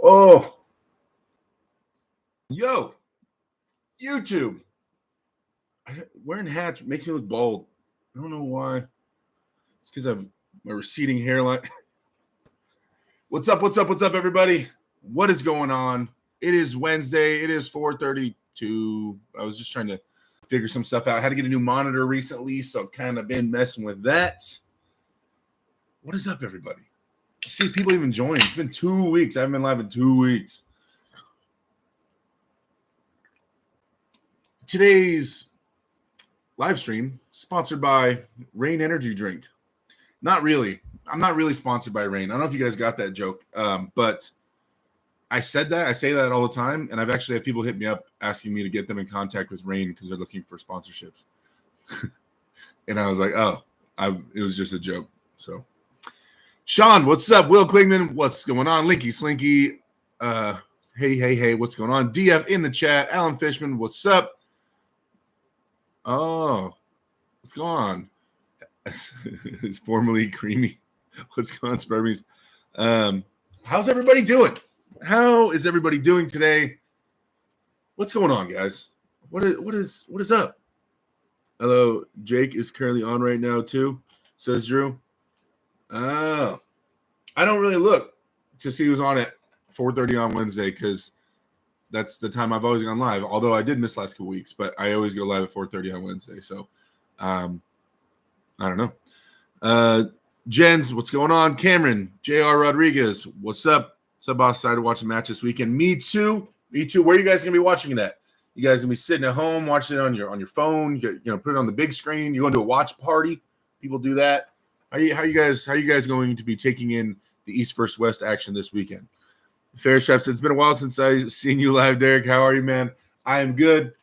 Oh, yo, YouTube. Wearing hats makes me look bald. I don't know why. It's because I've my receding hairline. What's up? What's up? What's up, everybody? What is going on? It is Wednesday. It is 4:32. I was just trying to figure some stuff out. I had to get a new monitor recently, so kind of been messing with that. What is up, everybody? See, people even join. It's been 2 weeks. I haven't been live in 2 weeks. Today's live stream sponsored by Rain Energy Drink. Not really. I'm not really sponsored by Rain. I don't know if you guys got that joke, but I said that. I say that all the time, and I've actually had people hit me up asking me to get them in contact with Rain because they're looking for sponsorships. And I was like, it was just a joke. So, Sean, what's up? Will Klingman, what's going on? Linky Slinky, hey, what's going on? DF in the chat. Alan Fishman, what's up? Oh, what's going on? It's formerly creamy. What's going on, Spermies? How's everybody doing? How is everybody doing today? What's going on, guys? What is up? Hello, Jake is currently on right now too, says Drew. Oh, I don't really look to see who's on at 4:30 on Wednesday because that's the time I've always gone live. Although I did miss last couple weeks, but I always go live at 4:30 on Wednesday. So, I don't know. Jens, what's going on? Cameron, J.R. Rodriguez, what's up? What's up, boss? Excited to watch a match this weekend. Me too. Where are you guys gonna be watching it at? You guys gonna be sitting at home watching it on your phone? Put it on the big screen. You're going to a watch party. People do that. How you guys going to be taking in the East versus West action this weekend? Fair Chef says, it's been a while since I've seen you live, Derek. How are you, man? I am good.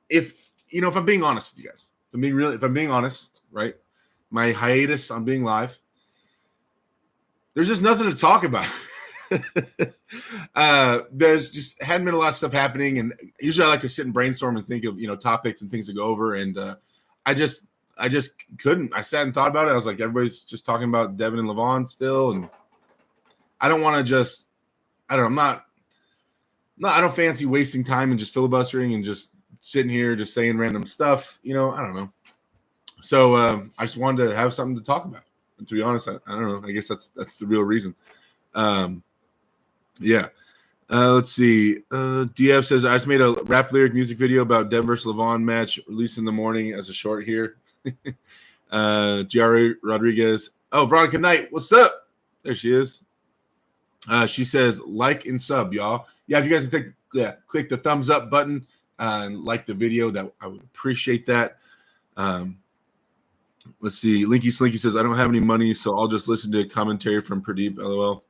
If I'm being honest with you guys, if I'm being honest, right? My hiatus on being live, there's just nothing to talk about. There's just hadn't been a lot of stuff happening, and usually I like to sit and brainstorm and think of topics and things to go over, and I just couldn't. I sat and thought about it. I was like, everybody's just talking about Devon and Levan still, and I don't want to just. I don't know. I don't fancy wasting time and just filibustering and just sitting here just saying random stuff. I don't know. So I just wanted to have something to talk about. And to be honest, I don't know. I guess that's the real reason. Yeah. Let's see. DF says, I just made a rap lyric music video about Devon versus Levan match released in the morning as a short here. Giara Rodriguez. Oh, Veronica Knight. What's up? There she is. She says, like and sub, y'all. Yeah, if you guys click the thumbs up button and like the video, that I would appreciate that. Let's see. Linky Slinky says, I don't have any money, so I'll just listen to commentary from Pradeep, LOL.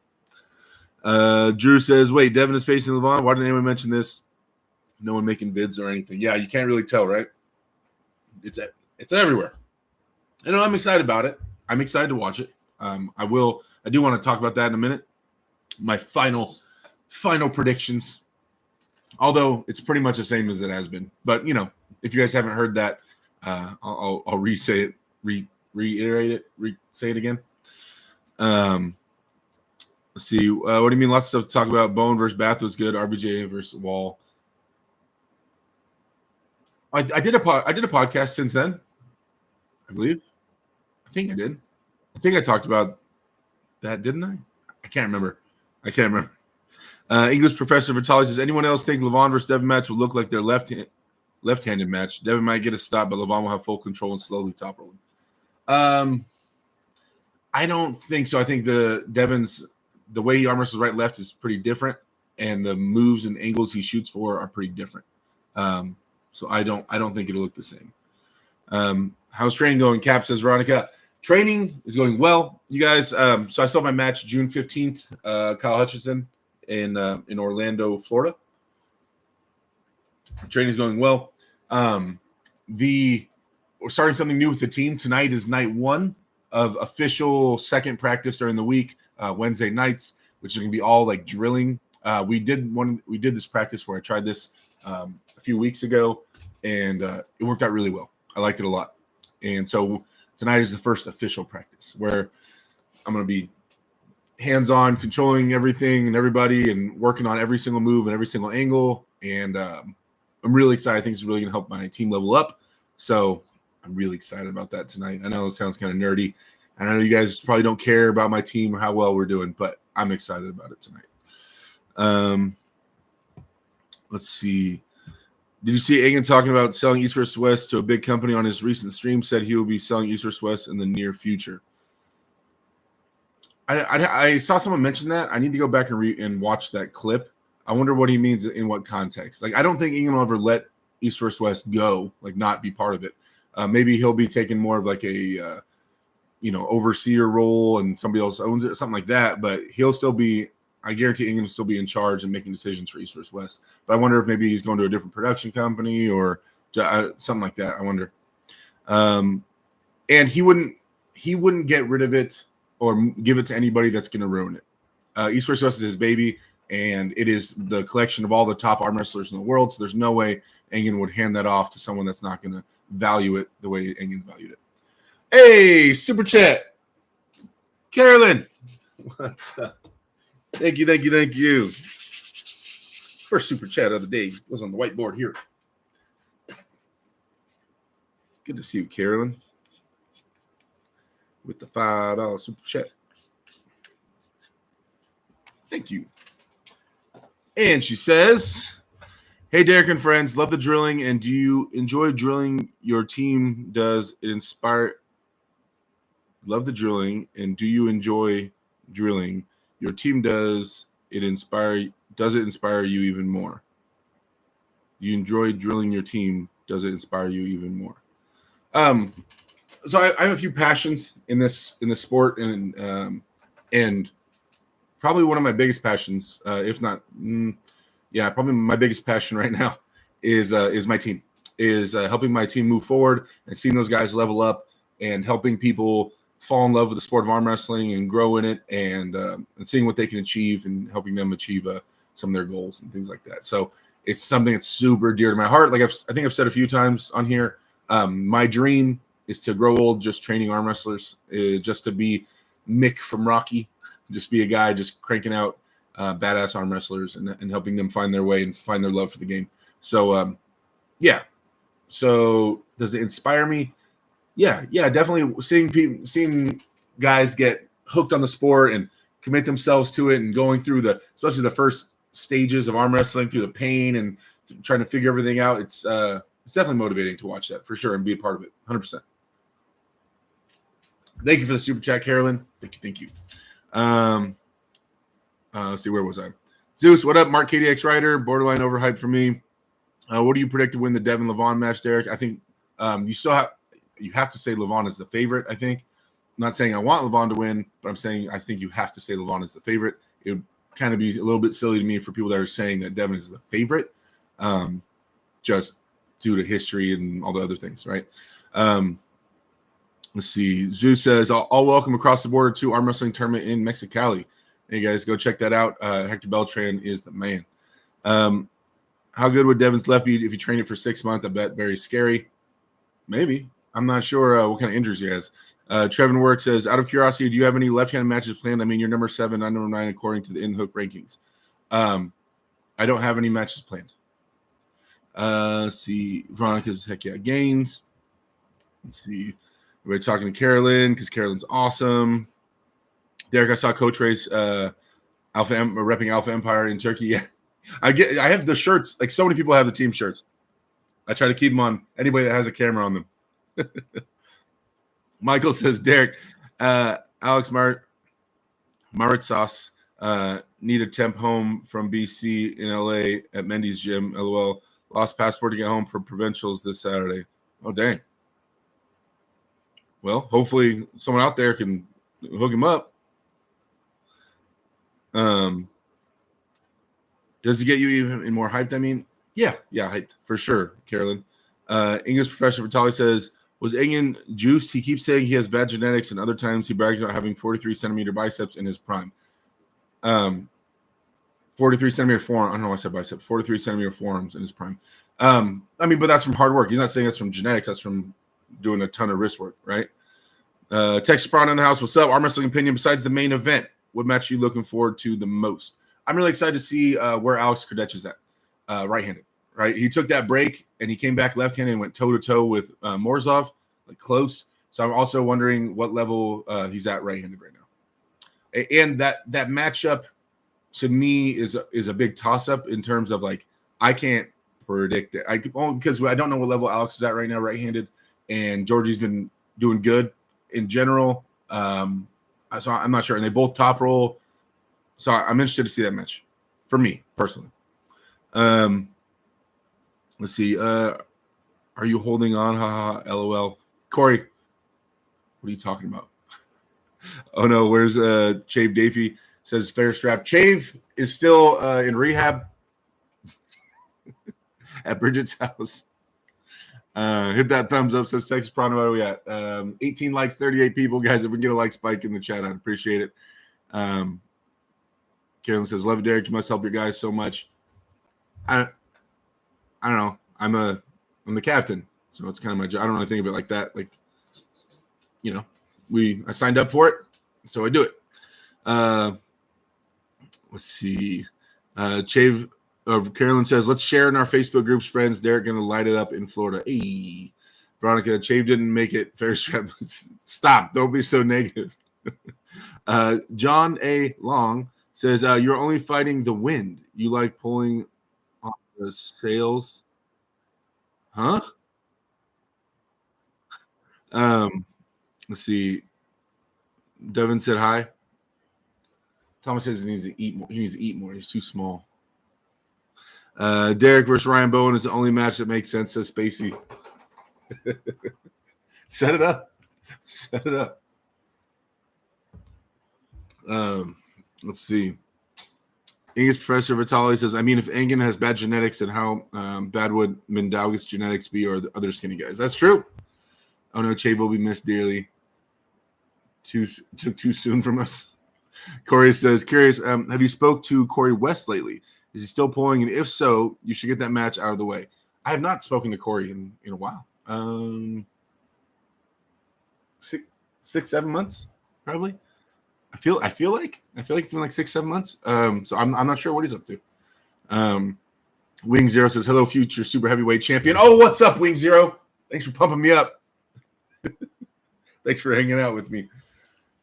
Drew says, wait, Devon is facing Levan. Why didn't anyone mention this? No one making vids or anything. Yeah, you can't really tell, right? It's everywhere. I'm excited about it. I'm excited to watch it. I do want to talk about that in a minute. My final predictions, although it's pretty much the same as it has been. But if you guys haven't heard that, I'll re-say it, reiterate it, say it again. Let's see. What do you mean? Lots of stuff to talk about. Bone versus Bath was good. RBJ versus Wall. I did a podcast since then. I believe. I think I did. I think I talked about that, didn't I? I can't remember. English professor Vitali says, anyone else think Levan versus Devon match will look like their left-handed match? Devon might get a stop, but Levan will have full control and slowly top roll him. I don't think so. I think Devon's the way he arm wrestles right left is pretty different, and the moves and angles he shoots for are pretty different. So I don't think it'll look the same. How's training going? Cap says, Veronica. Training is going well, you guys. So I saw my match June 15th, Kyle Hutchinson in Orlando, Florida. Training is going well. We're starting something new with the team. Tonight is night 1 of official second practice during the week, Wednesday nights, which is going to be all like drilling. We did this practice where I tried this a few weeks ago, and it worked out really well. I liked it a lot, and so tonight is the first official practice where I'm going to be hands-on, controlling everything and everybody and working on every single move and every single angle. And I'm really excited. I think it's really going to help my team level up. So I'm really excited about that tonight. I know it sounds kind of nerdy, and I know you guys probably don't care about my team or how well we're doing, but I'm excited about it tonight. Let's see. Did you see Egan talking about selling East vs. West to a big company on his recent stream? Said he will be selling East vs. West in the near future. I saw someone mention that. I need to go back and watch that clip. I wonder what he means in what context. Like, I don't think Egan will ever let East vs. West go, like not be part of it. Maybe he'll be taking more of like a, overseer role and somebody else owns it, something like that. But he'll still be, I guarantee Egan will still be in charge and making decisions for East vs. West. But I wonder if maybe he's going to a different production company or something like that. I wonder. And he wouldn't get rid of it or give it to anybody that's going to ruin it. East vs. West is his baby, and it is the collection of all the top arm wrestlers in the world. So there's no way Engen would hand that off to someone that's not going to value it the way Engen valued it. Hey, super chat, Carolyn. What's up? Thank you. First super chat of the day was on the whiteboard here. Good to see you, Carolyn, with the $5 super chat. Thank you. And she says, hey, Derek and friends, love the drilling. And do you enjoy drilling? Your team does it inspire? Love the drilling. And do you enjoy drilling? Your team does it inspire? Does it inspire you even more? You enjoy drilling your team. Does it inspire you even more? So I have a few passions in this sport, and probably one of my biggest passions, if not, probably my biggest passion right now is my team, is helping my team move forward and seeing those guys level up and helping people fall in love with the sport of arm wrestling and grow in it, and seeing what they can achieve and helping them achieve some of their goals and things like that. So it's something that's super dear to my heart. Like I think I've said a few times on here, my dream is to grow old just training arm wrestlers, just to be Mick from Rocky, just be a guy just cranking out badass arm wrestlers and helping them find their way and find their love for the game. So, So does it inspire me? Yeah, definitely seeing guys get hooked on the sport and commit themselves to it and going through especially the first stages of arm wrestling through the pain and trying to figure everything out. It's definitely motivating to watch that for sure and be a part of it. 100%. Thank you for the super chat, Carolyn. Thank you. Let's see, where was I? Zeus, what up? Mark KDX Rider, borderline overhyped for me. What do you predict to win the Devon Levan match, Derek? I think you have to say Levan is the favorite, I think. I'm not saying I want Levan to win, but I'm saying I think you have to say Levan is the favorite. It would kind of be a little bit silly to me for people that are saying that Devon is the favorite, just due to history and all the other things, right? Let's see. Zeus says, all welcome across the border to arm wrestling tournament in Mexicali. Hey, guys, go check that out. Hector Beltran is the man. How good would Devon's left be if you trained it for 6 months? I bet very scary. Maybe. I'm not sure what kind of injuries he has. Trevin Work says, out of curiosity, do you have any left-handed matches planned? I mean, you're number 7, I'm number 9, according to the in-hook rankings. I don't have any matches planned. Let's see. Veronica's heck yeah gains. Let's see. Everybody talking to Carolyn because Carolyn's awesome. Derek, I saw Coach Ray's repping Alpha Empire in Turkey. Yeah, I have the shirts. Like, so many people have the team shirts. I try to keep them on anybody that has a camera on them. Michael says, Derek, Alex Maritsas need a temp home from BC in LA at Mendy's gym. LOL. Lost passport to get home for provincials this Saturday. Oh, dang. Well, hopefully someone out there can hook him up. Does it get you even more hyped? I mean, yeah, hyped for sure, Carolyn. English Professor Vitali says, was Engen juiced? He keeps saying he has bad genetics, and other times he brags about having 43-centimeter biceps in his prime. 43-centimeter forearm. I don't know why I said bicep. 43-centimeter forearms in his prime. I mean, but that's from hard work. He's not saying that's from genetics. That's from doing a ton of wrist work, right? Texas Prawn in the house. What's up? Arm wrestling opinion besides the main event. what match are you looking forward to the most? I'm really excited to see where Alex Kardec is at, right-handed. Right, he took that break and he came back left-handed and went toe-to-toe with Morozov, like close. So I'm also wondering what level he's at right-handed right now. And that matchup to me is a big toss-up in terms of like I can't predict it. Because I don't know what level Alex is at right now right-handed, and Georgie's been doing good in general. So I'm not sure, and they both top roll. So I'm interested to see that match for me personally. Let's see. Are you holding on? Haha. LOL. Corey, what are you talking about? Oh no, where's Chave Davey? Says fair strap. Chave is still in rehab at Bridget's house. Hit that thumbs up, says Texas Prano. What are we at? 18 likes, 38 people. Guys, if we get a like spike in the chat, I'd appreciate it. Carolyn says, love it, Derek. You must help your guys so much. I don't know. I'm the captain, so it's kind of my job. I don't really think of it like that. Like, you know, I signed up for it, so I do it. Let's see. Chave Carolyn says, let's share in our Facebook groups, friends. Derek gonna light it up in Florida. Hey, Veronica, Chave didn't make it. Fair strap. Stop. Don't be so negative. John A. Long says, you're only fighting the wind. You like pulling on the sails. Huh? Let's see. Devon said hi. Thomas says he needs to eat more. He needs to eat more. He's too small. Derek versus Ryan Bowen is the only match that makes sense, says Spacey. Set it up. Set it up. Let's see. English Professor Vitali says, I mean, if Engen has bad genetics, then how bad would Mindaugas' genetics be, or the other skinny guys? That's true. Oh no, Chave will be missed dearly. Took too soon from us. Corey says, curious, have you spoke to Corey West lately? Is he still pulling? And if so, you should get that match out of the way. I have not spoken to Corey in a while. 6, 7 months, probably. I feel like it's been like 6, 7 months. So I'm not sure what he's up to. Wing Zero says, hello, future super heavyweight champion. Oh, what's up, Wing Zero? Thanks for pumping me up. Thanks for hanging out with me.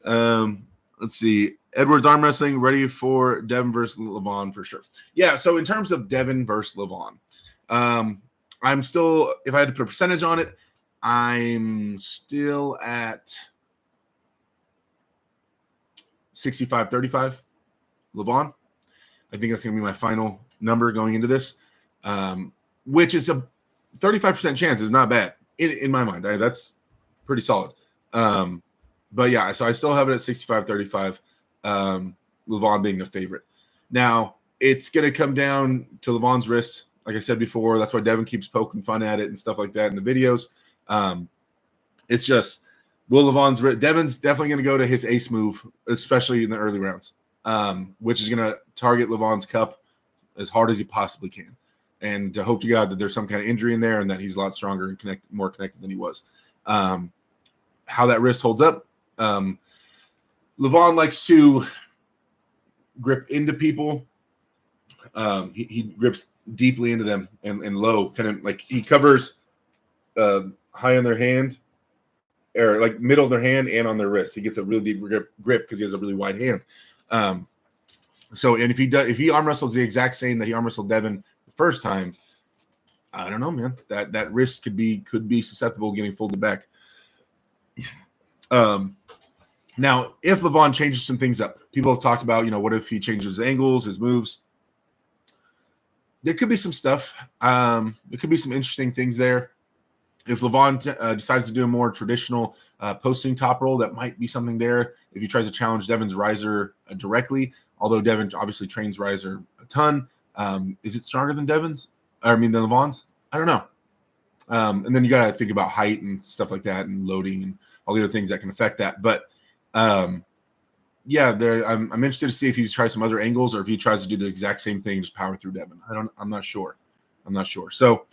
Let's see. Edwards Arm Wrestling, ready for Devon versus Levan for sure. Yeah, so in terms of Devon versus Levan, I'm still, if I had to put a percentage on it, I'm still at 65-35 Levan. I think that's going to be my final number going into this, which is a 35% chance is not bad in my mind. That's pretty solid. But yeah, so I still have it at 65-35, Levan being the favorite. Now, it's going to come down to Levan's wrist. Like I said before, that's why Devon keeps poking fun at it and stuff like that in the videos. It's just, Devon's definitely going to go to his ace move, especially in the early rounds, which is going to target Levan's cup as hard as he possibly can. And to hope to God that there's some kind of injury in there and that he's a lot stronger and more connected than he was. How that wrist holds up. Levan likes to grip into people. He grips deeply into them and low, kind of like he covers high on their hand, or like middle of their hand and on their wrist. He gets a really deep grip because he has a really wide hand. So, and if he arm wrestles the exact same that he arm wrestled Devon the first time, I don't know, man. That wrist could be susceptible to getting folded back. Now, if Levan changes some things up, people have talked about, what if he changes his angles, his moves? There could be some stuff. There could be some interesting things there. If Levan decides to do a more traditional posting top roll, that might be something there. If he tries to challenge Devon's riser directly, although Devon obviously trains riser a ton, is it stronger than Devon's? Than Levan's? I don't know. And then you got to think about height and stuff like that, and loading and all the other things that can affect that. But yeah, I'm interested to see if he tries some other angles or if he tries to do the exact same thing, just power through Devon. I'm not sure. So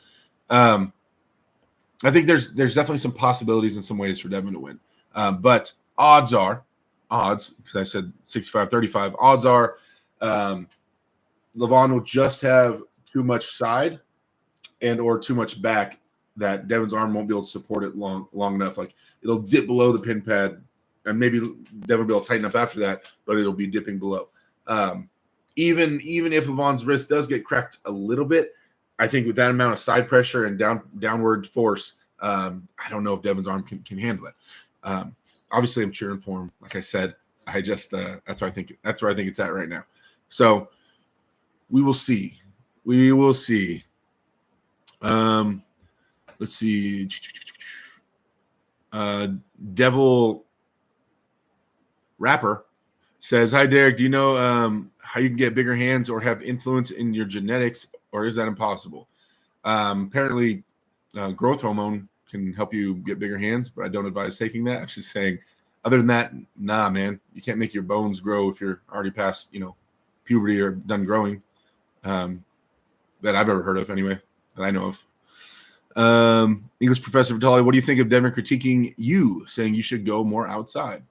I think there's definitely some possibilities in some ways for Devon to win. But odds are odds, because I said 65-35, odds are Levan will just have too much side and or too much back that Devon's arm won't be able to support it long enough. Like it'll dip below the pin pad, and maybe Devon will be able to tighten up after that, but it'll be dipping below. Even if Levan's wrist does get cracked a little bit, I think with that amount of side pressure and downward force, I don't know if Devon's arm can handle it. Obviously, I'm cheering for him. Like I said, I just that's where I think it's at right now. So we will see. We will see. Let's see. Devil Rapper says, "Hi Derek, do you know how you can get bigger hands or have influence in your genetics, or is that impossible?" Apparently, growth hormone can help you get bigger hands, but I don't advise taking that. I'm just saying, other than that, nah, man, you can't make your bones grow if you're already past, puberty or done growing. That I've ever heard of, anyway, that I know of. English Professor Vitali, what do you think of Devon critiquing you, saying you should go more outside?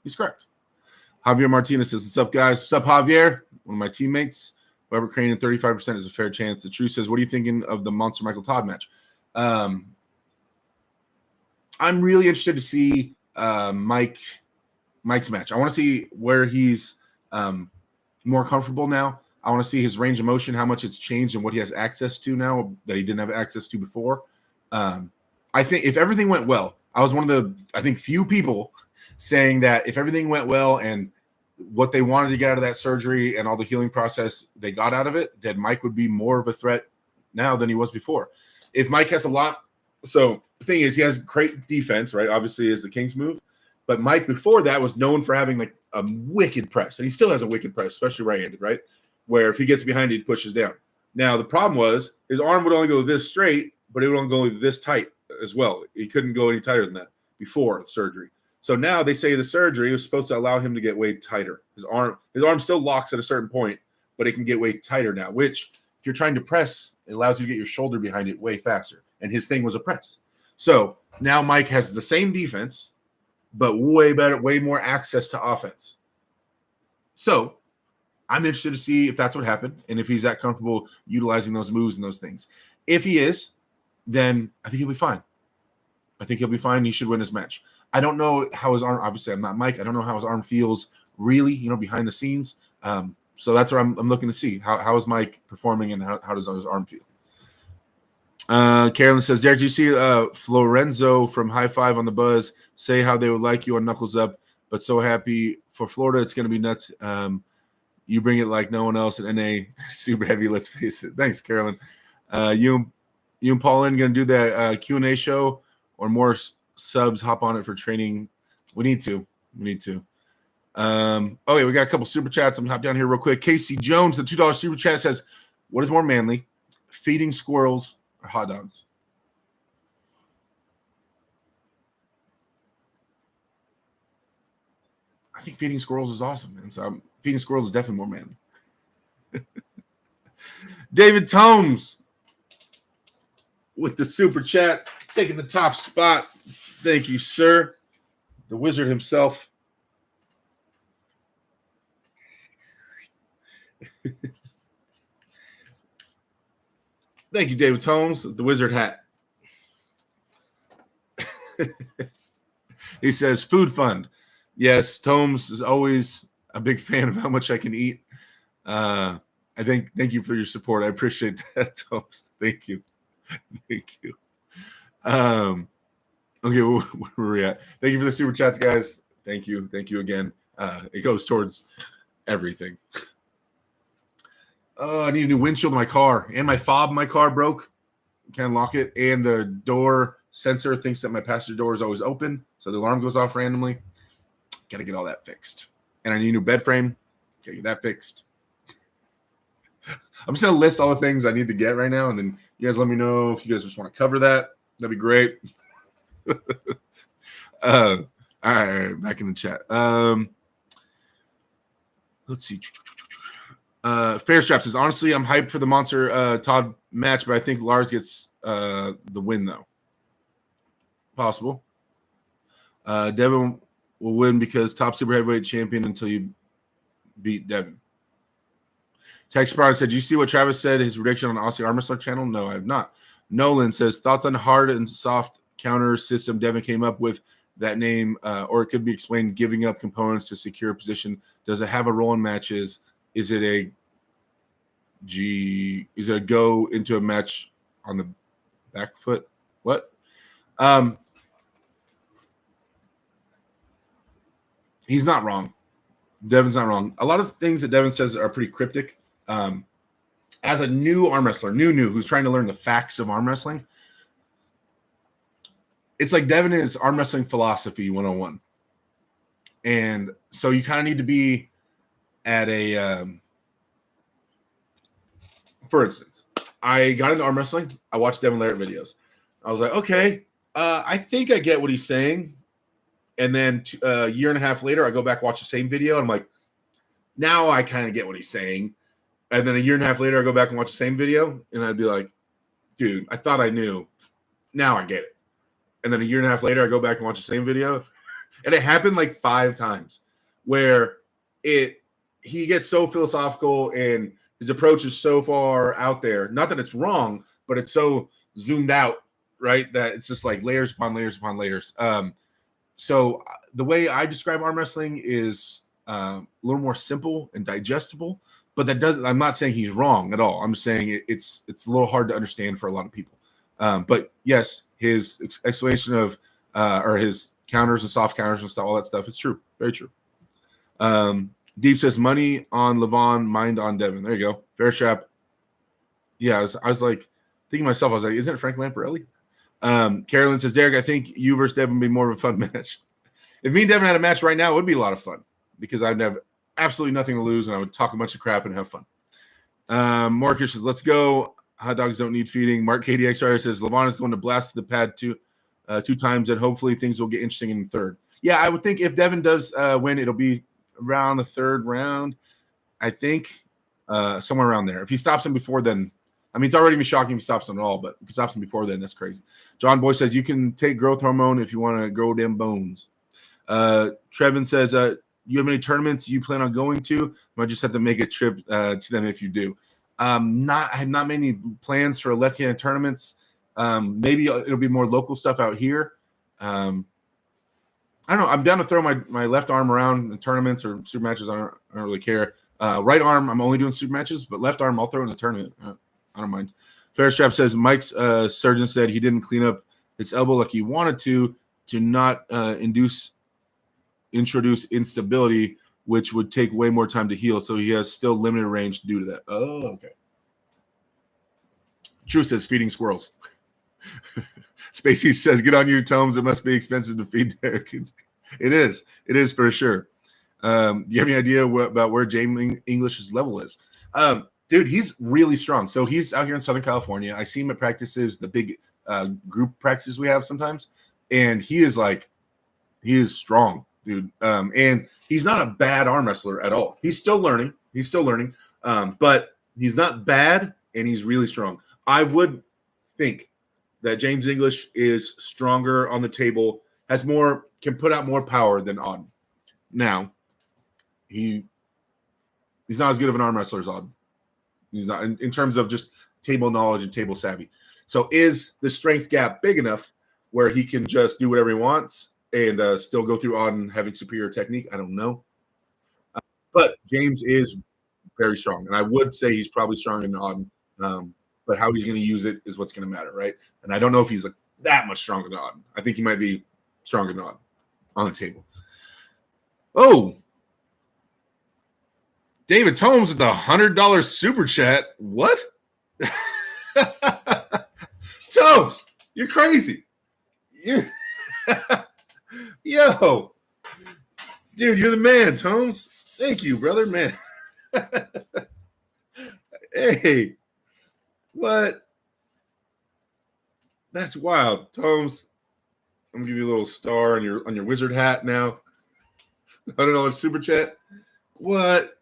He's correct. Javier Martinez says, "What's up, guys?" What's up, Javier? One of my teammates. Whoever Crane at 35% is a fair chance. The Truth says, "What are you thinking of the Monster Michael Todd match?" I'm really interested to see Mike's match. I want to see where he's more comfortable now. I want to see his range of motion, how much it's changed, and what he has access to now that he didn't have access to before. I think if everything went well, I was one of the, I think, few people saying that if everything went well and what they wanted to get out of that surgery and all the healing process they got out of it, that Mike would be more of a threat now than he was before. If Mike has a lot, so the thing is, he has great defense, right? Obviously, is the King's move, but Mike before that was known for having like a wicked press, and he still has a wicked press, especially right-handed, right? Where if he gets behind it, he pushes down. Now the problem was his arm would only go this straight, but it would only go this tight as well. He couldn't go any tighter than that before the surgery. So now they say the surgery was supposed to allow him to get way tighter. His arm still locks at a certain point, but it can get way tighter now, which if you're trying to press, it allows you to get your shoulder behind it way faster. And his thing was a press. So now Mike has the same defense, but way better, way more access to offense. So I'm interested to see if that's what happened and if he's that comfortable utilizing those moves and those things. If he is, then I think he'll be fine. I think he'll be fine. He should win his match. I don't know how his arm, obviously I'm not Mike. I don't know how his arm feels really, behind the scenes. So that's what I'm looking to see. How is Mike performing and how does his arm feel? Carolyn says, Derek, do you see Florenzo from High Five on the Buzz say how they would like you on Knuckles Up, but so happy for Florida. It's going to be nuts. You bring it like no one else at NA. Super heavy, let's face it. Thanks, Carolyn. You and Pauline going to do the Q&A show or more subs? Hop on it for training. We need to. Okay, we got a couple super chats. I'm going to hop down here real quick. Casey Jones, the $2 super chat says, what is more manly, feeding squirrels or hot dogs? I think feeding squirrels is awesome, man. So feeding squirrels is definitely more manly. David Tomes with the super chat, taking the top spot. Thank you, sir. The wizard himself. Thank you, David Tomes, the wizard hat. He says, food fund. Yes, Tomes is always a big fan of how much I can eat. Thank you for your support. I appreciate that, Tomes. Thank you. Okay, where were we at? Thank you for the super chats, guys. Thank you again. It goes towards everything. I need a new windshield in my car, and my fob in my car broke. Can't lock it, and the door sensor thinks that my passenger door is always open, so the alarm goes off randomly. Got to get all that fixed. And I need a new bed frame. Got to get that fixed. I'm just going to list all the things I need to get right now, and then you guys let me know if you guys just want to cover that. That'd be great. All right, back in the chat. Let's see. Fairstrap says, honestly, I'm hyped for the Monster Todd match, but I think Lars gets the win, though. Possible. Devon will win because top super heavyweight champion until you beat Devon. Tex Brown said, you see what Travis said, his prediction on Aussie Arm Wrestler channel? No, I have not. Nolan says, thoughts on hard and soft counter system Devon came up with that name, or it could be explained giving up components to secure a position. Does it have a role in matches? Is it a go into a match on the back foot? What? He's not wrong. Devon's not wrong. A lot of things that Devon says are pretty cryptic. As a new arm wrestler, who's trying to learn the facts of arm wrestling, it's like Devon is arm wrestling philosophy 101. And so you kind of need to be at a, for instance, I got into arm wrestling. I watched Devon Larratt videos. I was like, okay, I think I get what he's saying. And then a year and a half later, I go back, watch the same video. And I'm like, now I kind of get what he's saying. And then a year and a half later, I go back and watch the same video. And I'd be like, dude, I thought I knew. Now I get it. And then a year and a half later, I go back and watch the same video. And it happened like 5 times where he gets so philosophical and his approach is so far out there. Not that it's wrong, but it's so zoomed out, right? That it's just like layers upon layers upon layers. So the way I describe arm wrestling is a little more simple and digestible, but that doesn't, I'm not saying he's wrong at all. I'm saying it's a little hard to understand for a lot of people. But yes, his explanation of, or his counters and soft counters and stuff, all that stuff is true. Very true. Deep says money on Levan, mind on Devon. There you go. Fair strap. Yeah, I was like thinking to myself, I was like, isn't it Frank Lamparelli? Carolyn says, Derek, I think you versus Devon would be more of a fun match. If me and Devon had a match right now, it would be a lot of fun because I'd have absolutely nothing to lose and I would talk a bunch of crap and have fun. Marcus says, let's go. Hot dogs don't need feeding. Mark KDX Rider says, Levan is going to blast the pad two times and hopefully things will get interesting in the third. Yeah, I would think if Devon does win, it'll be around the third round. I think somewhere around there. If he stops him before then, I mean, it's already be shocking if he stops him at all, but if he stops him before then, that's crazy. John Boy says, you can take growth hormone if you want to grow them bones. Trevin says, you have any tournaments you plan on going to? You might just have to make a trip to them if you do. I have not many plans for left-handed tournaments. Maybe it'll be more local stuff out here. I don't know. I'm down to throw my left arm around in tournaments or super matches. I don't really care. Right arm, I'm only doing super matches, but left arm, I'll throw in the tournament. I don't mind. Fairstrap says Mike's surgeon said he didn't clean up its elbow like he wanted to not introduce instability, which would take way more time to heal. So he has still limited range due to that. Oh, okay. True says feeding squirrels. Spacey says, get on your tomes. It must be expensive to feed Derek. It is. It is for sure. Do you have any idea about where James English's level is? Dude, he's really strong. So he's out here in Southern California. I see him at practices, the big group practices we have sometimes. And he is strong, dude. And he's not a bad arm wrestler at all. He's still learning. But he's not bad, and he's really strong. I would think that James English is stronger on the table, can put out more power than Auden. Now, he's not as good of an arm wrestler as Auden. He's not in terms of just table knowledge and table savvy. So is the strength gap big enough where he can just do whatever he wants and still go through Auden having superior technique? I don't know. But James is very strong. And I would say he's probably stronger than Auden. But how he's going to use it is what's going to matter, right? And I don't know if he's that much stronger than Auden. I think he might be stronger than Auden on the table. Oh, David Tomes with the $100 super chat. What? Tomes, you're crazy. Yo, dude, you're the man, Tomes. Thank you, brother, man. Hey, what? That's wild, Tomes. I'm gonna give you a little star on your wizard hat now. $100 super chat. What?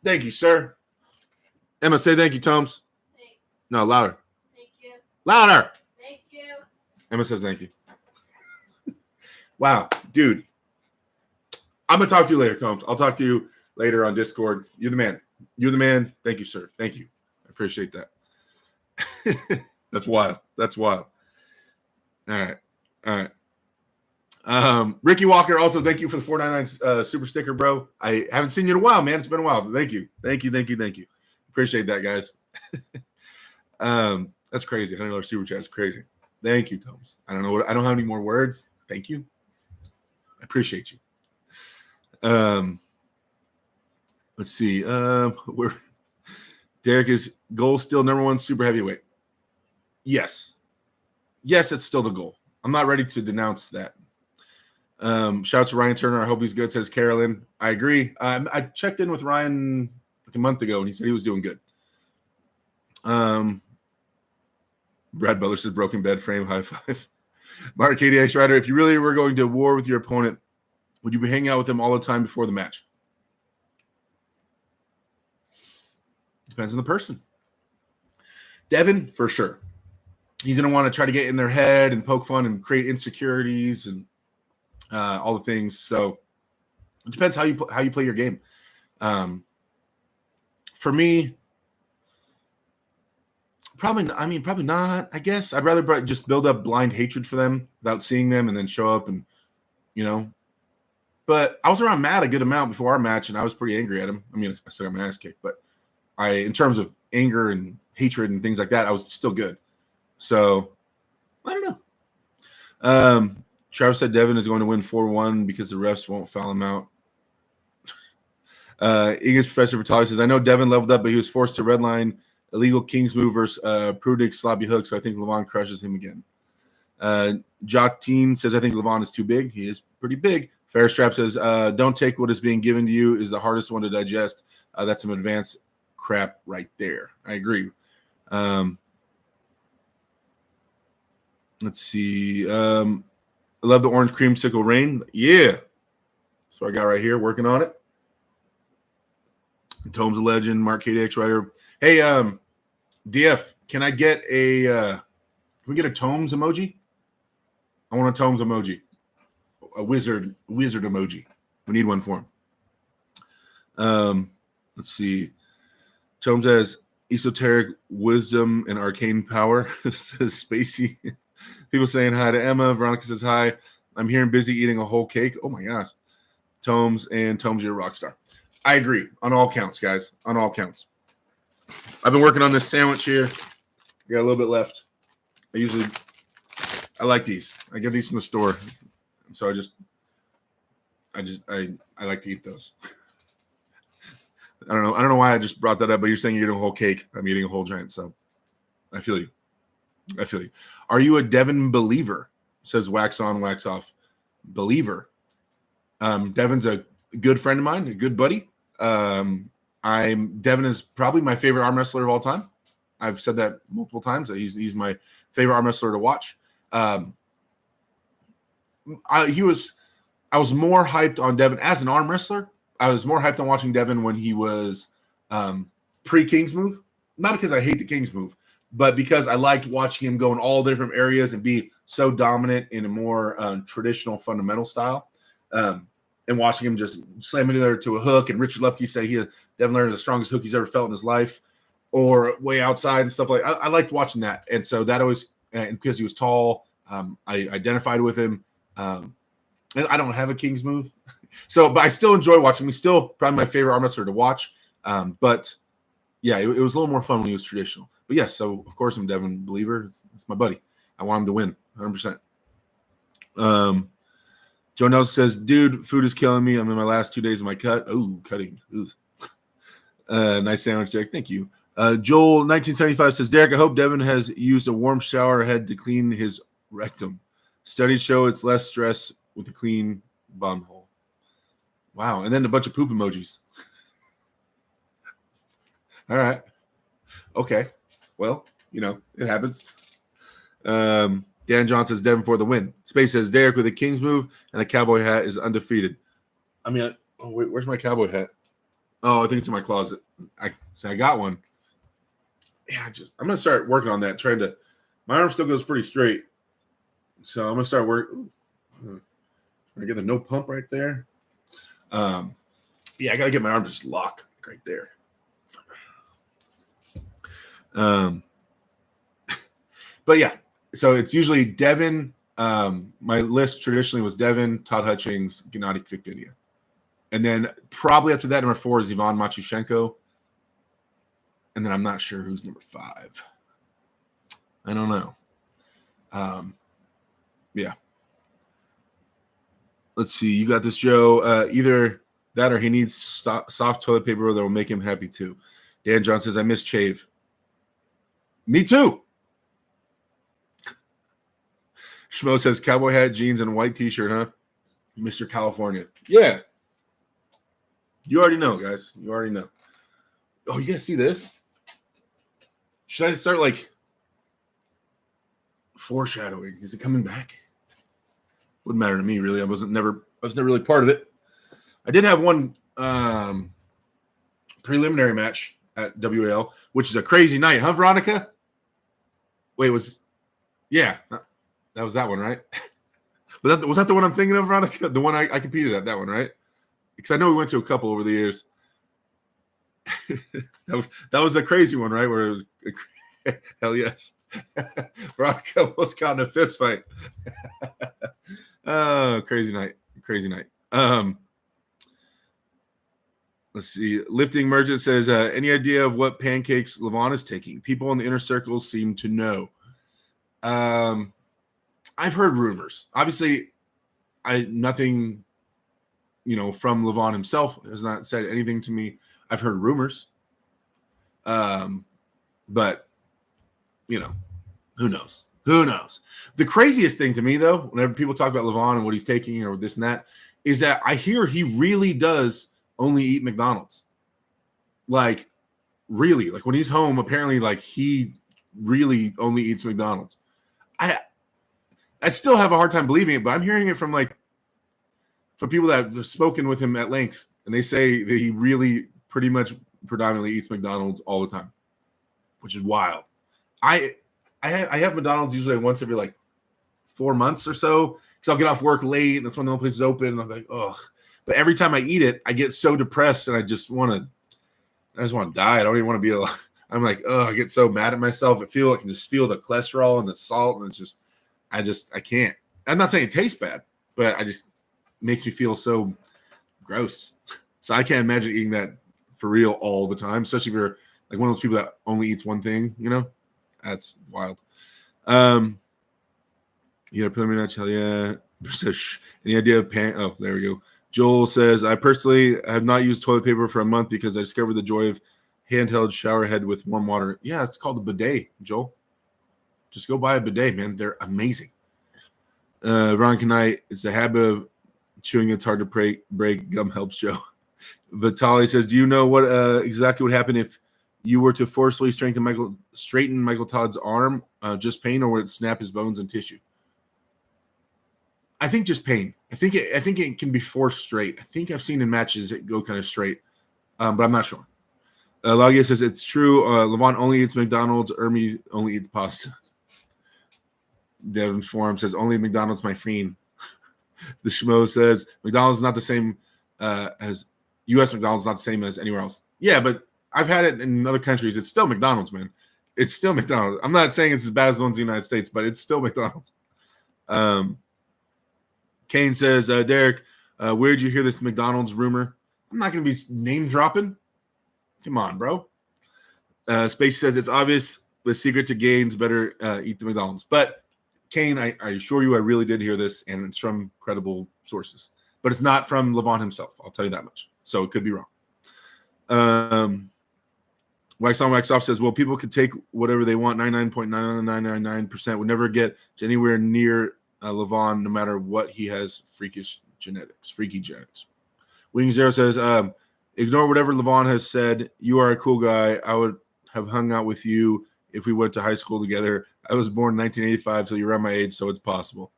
Thank you, sir. Emma, say thank you, Tomes. Thanks. No, louder. Thank you. Louder. Thank you. Emma says thank you. Wow, dude. I'm going to talk to you later, Tomes. I'll talk to you later on Discord. You're the man. You're the man. Thank you, sir. Thank you. I appreciate that. That's wild. That's wild. All right. Ricky Walker, also thank you for the 499 super sticker, bro. I haven't seen you in a while, man. It's been a while. Thank you. Appreciate that, guys. That's crazy. $100 super chat is crazy. Thank you, Tomes. I don't have any more words. Thank you. I appreciate you. Let's see. Derek is goal still number one super heavyweight. Yes, it's still the goal. I'm not ready to denounce that. Shout out to Ryan Turner. I hope he's good, says Carolyn. I agree. I checked in with Ryan like a month ago, and he said he was doing good. Brad Butler says broken bed frame, high five. Mark KDX Rider, if you really were going to war with your opponent, would you be hanging out with them all the time before the match? Depends on the person. Devon, for sure. He's going to want to try to get in their head and poke fun and create insecurities and all the things. So it depends how you play your game. For me, probably not, I guess. I'd rather just build up blind hatred for them without seeing them and then show up and, But I was around Matt a good amount before our match, and I was pretty angry at him. I mean, I still got my ass kicked, but in terms of anger and hatred and things like that, I was still good. So, I don't know. Travis said Devon is going to win 4-1 because the refs won't foul him out. English Professor Vitali says, I know Devon leveled up, but he was forced to redline illegal King's move versus Prudick sloppy hook, so I think Levan crushes him again. Joctine says, I think Levan is too big. He is pretty big. Fairstrap says, don't take what is being given to you is the hardest one to digest. That's some advanced crap right there. I agree. Let's see. I love the orange creamsicle rain. Yeah. That's what I got right here, working on it. Tomes of Legend, Mark KDX Writer. Hey, DF, can I get can we get a Tomes emoji? I want a Tomes emoji. A wizard emoji. We need one for him. Let's see. Tomes has esoteric wisdom and arcane power. Says Spacey. People saying hi to Emma. Veronica says hi. I'm here and busy eating a whole cake. Oh my gosh. Tomes, you're a rock star. I agree on all counts, guys. On all counts. I've been working on this sandwich here. I got a little bit left. I like these. I get these from the store. So I like to eat those. I don't know why I just brought that up, but you're saying you're eating a whole cake. I'm eating a whole giant, so I feel you. Are you a Devon believer? Says wax on, wax off. Believer. Devon's a good friend of mine, a good buddy. Devon is probably my favorite arm wrestler of all time. I've said that multiple times. He's my favorite arm wrestler to watch. I was more hyped on Devon as an arm wrestler. I was more hyped on watching Devon when he was pre-King's move. Not because I hate the King's move, but because I liked watching him go in all different areas and be so dominant in a more traditional fundamental style. And watching him just slam it there to a hook. And Richard Lupkes say Devon Leonard is the strongest hook he's ever felt in his life, or way outside and stuff like that. I liked watching that. And so that always, and because he was tall, I identified with him. And I don't have a King's move. But I still enjoy watching him. He's still probably my favorite arm wrestler to watch. But yeah, it was a little more fun when he was traditional. But yes, so of course I'm a Devon believer. It's my buddy. I want him to win 100%. Joe Nelson says, dude, food is killing me. I'm in my last 2 days of my cut. Oh, cutting. Nice sandwich, Derek. Thank you. Joel 1975 says, Derek, I hope Devon has used a warm shower head to clean his rectum. Studies show it's less stress with a clean bum hole. Wow. And then a bunch of poop emojis. All right. Okay. Well, it happens. Dan John says Devon for the win. Space says Derek with a King's move and a cowboy hat is undefeated. Where's my cowboy hat? Oh, I think it's in my closet. I got one. Yeah, I'm gonna start working on that. My arm still goes pretty straight, so I'm gonna start working. I get the no pump right there. Yeah, I got to get my arm just locked right there. But yeah, so it's usually Devon. My list traditionally was Devon, Todd Hutchings, Gennady Fikvidia. And then probably after that, number 4 is Ivan Matyushenko. And then I'm not sure who's number 5. I don't know. Yeah. Let's see. You got this, Joe. Either that or he needs soft toilet paper that will make him happy too. Dan John says, I miss Chave. Me too. Schmo says, cowboy hat, jeans, and white t-shirt, huh? Mr. California. Yeah. You already know, guys. You already know. Oh, you guys see this? Should I start, like, foreshadowing? Is it coming back? Wouldn't matter to me, really. I was never really part of it. I did have one preliminary match at WAL, which is a crazy night, huh, Veronica? Wait, yeah, that was that one, right? Was that the one I'm thinking of, Veronica? The one I competed at, that one, right? Because I know we went to a couple over the years. that was a crazy one, right? Where it was hell yes. Veronica almost got in a fist fight. Oh, crazy night. Let's see. Lifting Merchant says, any idea of what pancakes Levan is taking? People in the inner circle seem to know. I've heard rumors. Obviously, nothing, from Levan himself has not said anything to me. I've heard rumors. But, who knows? Who knows? The craziest thing to me, though, whenever people talk about Levan and what he's taking or this and that, is that I hear he really does only eat McDonald's. Like, really. Like, when he's home, apparently, like, he really only eats McDonald's. I still have a hard time believing it, but I'm hearing it from people that have spoken with him at length, and they say that he really pretty much predominantly eats McDonald's all the time, which is wild. I have McDonald's usually once every like 4 months or so, because I'll get off work late, and that's when the only place is open, and I'm like, ugh. But every time I eat it, I get so depressed, and I just want to die. I don't even want to be alive. I'm like, oh, I get so mad at myself. I can just feel the cholesterol and the salt, and it's just, I can't. I'm not saying it tastes bad, but makes me feel so gross. So I can't imagine eating that for real all the time, especially if you're like one of those people that only eats one thing, That's wild. Preliminary match, hell yeah. Any idea of oh, there we go. Joel says, I personally have not used toilet paper for a month because I discovered the joy of handheld shower head with warm water. Yeah, it's called a bidet, Joel. Just go buy a bidet, man. They're amazing. Veronica Knight, it's a habit of chewing. It's hard to break. Gum helps, Joe. Vitaly says, do you know what exactly would happen if you were to forcefully straighten Michael Todd's arm? Just pain, or would it snap his bones and tissue? I think just pain. I think it can be forced straight. I think I've seen in matches it go kind of straight, but I'm not sure. Lagia says it's true. Levan only eats McDonald's. Ermi only eats pasta. Devon Forum says only McDonald's, my fiend. The Schmo says McDonald's is not the same as U.S. McDonald's, not the same as anywhere else. Yeah, but I've had it in other countries. It's still McDonald's, man. It's still McDonald's. I'm not saying it's as bad as the ones in the United States, but it's still McDonald's. Kane says, Derek, where did you hear this McDonald's rumor? I'm not going to be name dropping. Come on, bro. Space says it's obvious the secret to gains better eat the McDonald's. But Kane, I assure you I really did hear this, and it's from credible sources. But it's not from Levan himself. I'll tell you that much. So it could be wrong. Wax on, Wax off says, well, people could take whatever they want. 99.99999% would never get to anywhere near Levan, no matter what he has. Freaky genetics. Wing Zero says, ignore whatever Levan has said. You are a cool guy. I would have hung out with you if we went to high school together. I was born in 1985, so you're around my age, so it's possible.